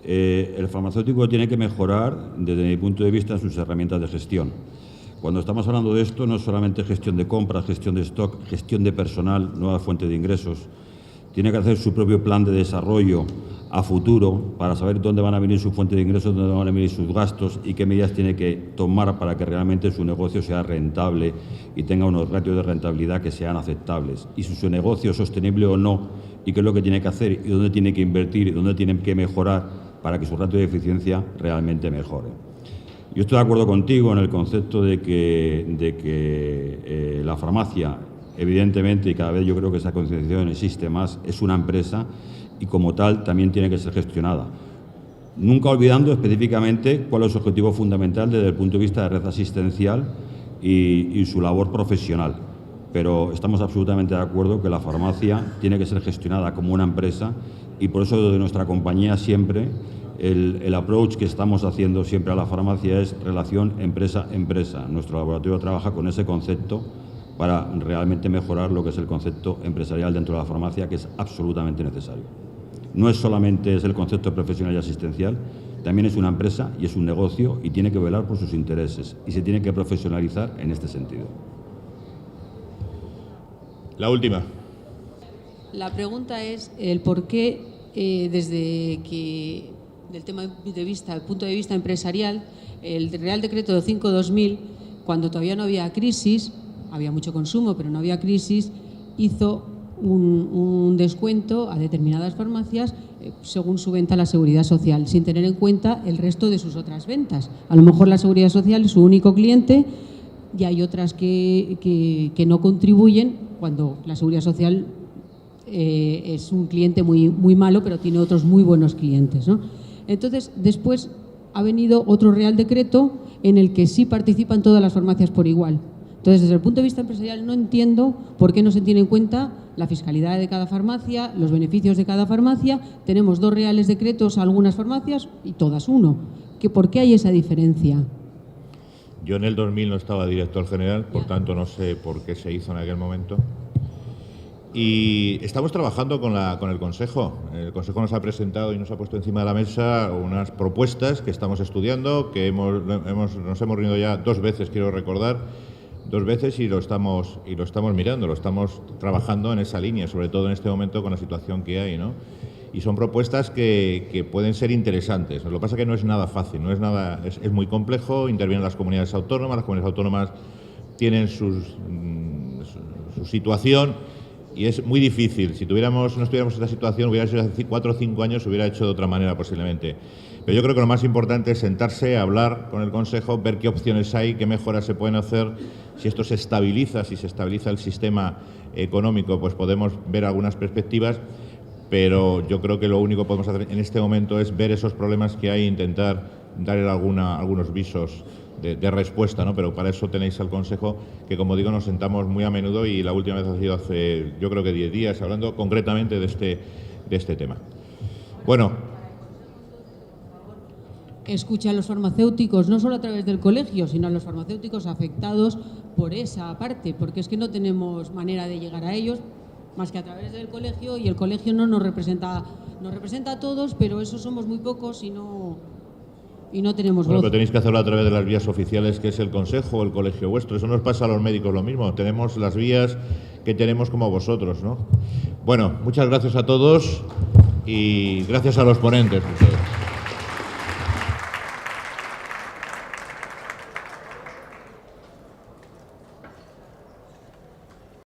El farmacéutico tiene que mejorar, desde mi punto de vista, sus herramientas de gestión. Cuando estamos hablando de esto, no es solamente gestión de compras, gestión de stock, gestión de personal, nueva fuente de ingresos. Tiene que hacer su propio plan de desarrollo a futuro para saber dónde van a venir su fuente de ingresos, dónde van a venir sus gastos y qué medidas tiene que tomar para que realmente su negocio sea rentable y tenga unos ratios de rentabilidad que sean aceptables. Y si su negocio es sostenible o no, y qué es lo que tiene que hacer y dónde tiene que invertir y dónde tiene que mejorar para que su ratio de eficiencia realmente mejore. Yo estoy de acuerdo contigo en el concepto de que la farmacia, evidentemente, y cada vez yo creo que esa concienciación existe más, es una empresa y como tal también tiene que ser gestionada. Nunca olvidando específicamente cuál es su objetivo fundamental desde el punto de vista de red asistencial y su labor profesional. Pero estamos absolutamente de acuerdo que la farmacia tiene que ser gestionada como una empresa y por eso desde nuestra compañía siempre el approach que estamos haciendo siempre a la farmacia es relación empresa-empresa. Nuestro laboratorio trabaja con ese concepto para realmente mejorar lo que es el concepto empresarial dentro de la farmacia, que es absolutamente necesario. No es solamente el concepto profesional y asistencial, también es una empresa y es un negocio y tiene que velar por sus intereses y se tiene que profesionalizar en este sentido. La última. La pregunta es el por qué, desde que, del punto de vista empresarial, el Real Decreto 5/2000, cuando todavía no había crisis, había mucho consumo, pero no había crisis, hizo un descuento a determinadas farmacias según su venta a la Seguridad Social, sin tener en cuenta el resto de sus otras ventas. A lo mejor la Seguridad Social es su único cliente y hay otras que no contribuyen cuando la Seguridad Social es un cliente muy, muy malo, pero tiene otros muy buenos clientes, ¿no? Entonces, después ha venido otro Real Decreto en el que sí participan todas las farmacias por igual. Entonces, desde el punto de vista empresarial, no entiendo por qué no se tiene en cuenta la fiscalidad de cada farmacia, los beneficios de cada farmacia. Tenemos 2 reales decretos a algunas farmacias y todas uno. ¿Por qué hay esa diferencia? Yo en el 2000 no estaba director general, por tanto no sé por qué se hizo en aquel momento. Y estamos trabajando con el Consejo. El Consejo nos ha presentado y nos ha puesto encima de la mesa unas propuestas que estamos estudiando, que nos hemos reunido ya 2 veces, quiero recordar, 2 veces y lo estamos mirando, lo estamos trabajando en esa línea, sobre todo en este momento con la situación que hay, ¿no? Y son propuestas que pueden ser interesantes. Lo que pasa es que no es nada fácil, es muy complejo, intervienen las comunidades autónomas tienen su situación. Y es muy difícil. Si no estuviéramos en esta situación, hubiera sido hace 4 o 5 años, se hubiera hecho de otra manera posiblemente. Pero yo creo que lo más importante es sentarse, hablar con el Consejo, ver qué opciones hay, qué mejoras se pueden hacer. Si esto se estabiliza el sistema económico, pues podemos ver algunas perspectivas. Pero yo creo que lo único que podemos hacer en este momento es ver esos problemas que hay e intentar darle algunos visos de respuesta, ¿no? Pero para eso tenéis al Consejo, que como digo, nos sentamos muy a menudo y la última vez ha sido hace, yo creo que 10 días, hablando concretamente de este tema. Bueno. Escucha a los farmacéuticos, no solo a través del colegio, sino a los farmacéuticos afectados por esa parte, porque es que no tenemos manera de llegar a ellos más que a través del colegio, y el colegio no nos representa a todos, pero eso somos muy pocos y no tenemos voz. Pero tenéis que hacerlo a través de las vías oficiales, que es el Consejo o el colegio vuestro. Eso nos pasa a los médicos lo mismo. Tenemos las vías que tenemos como vosotros, ¿no? Bueno, muchas gracias a todos y gracias a los ponentes.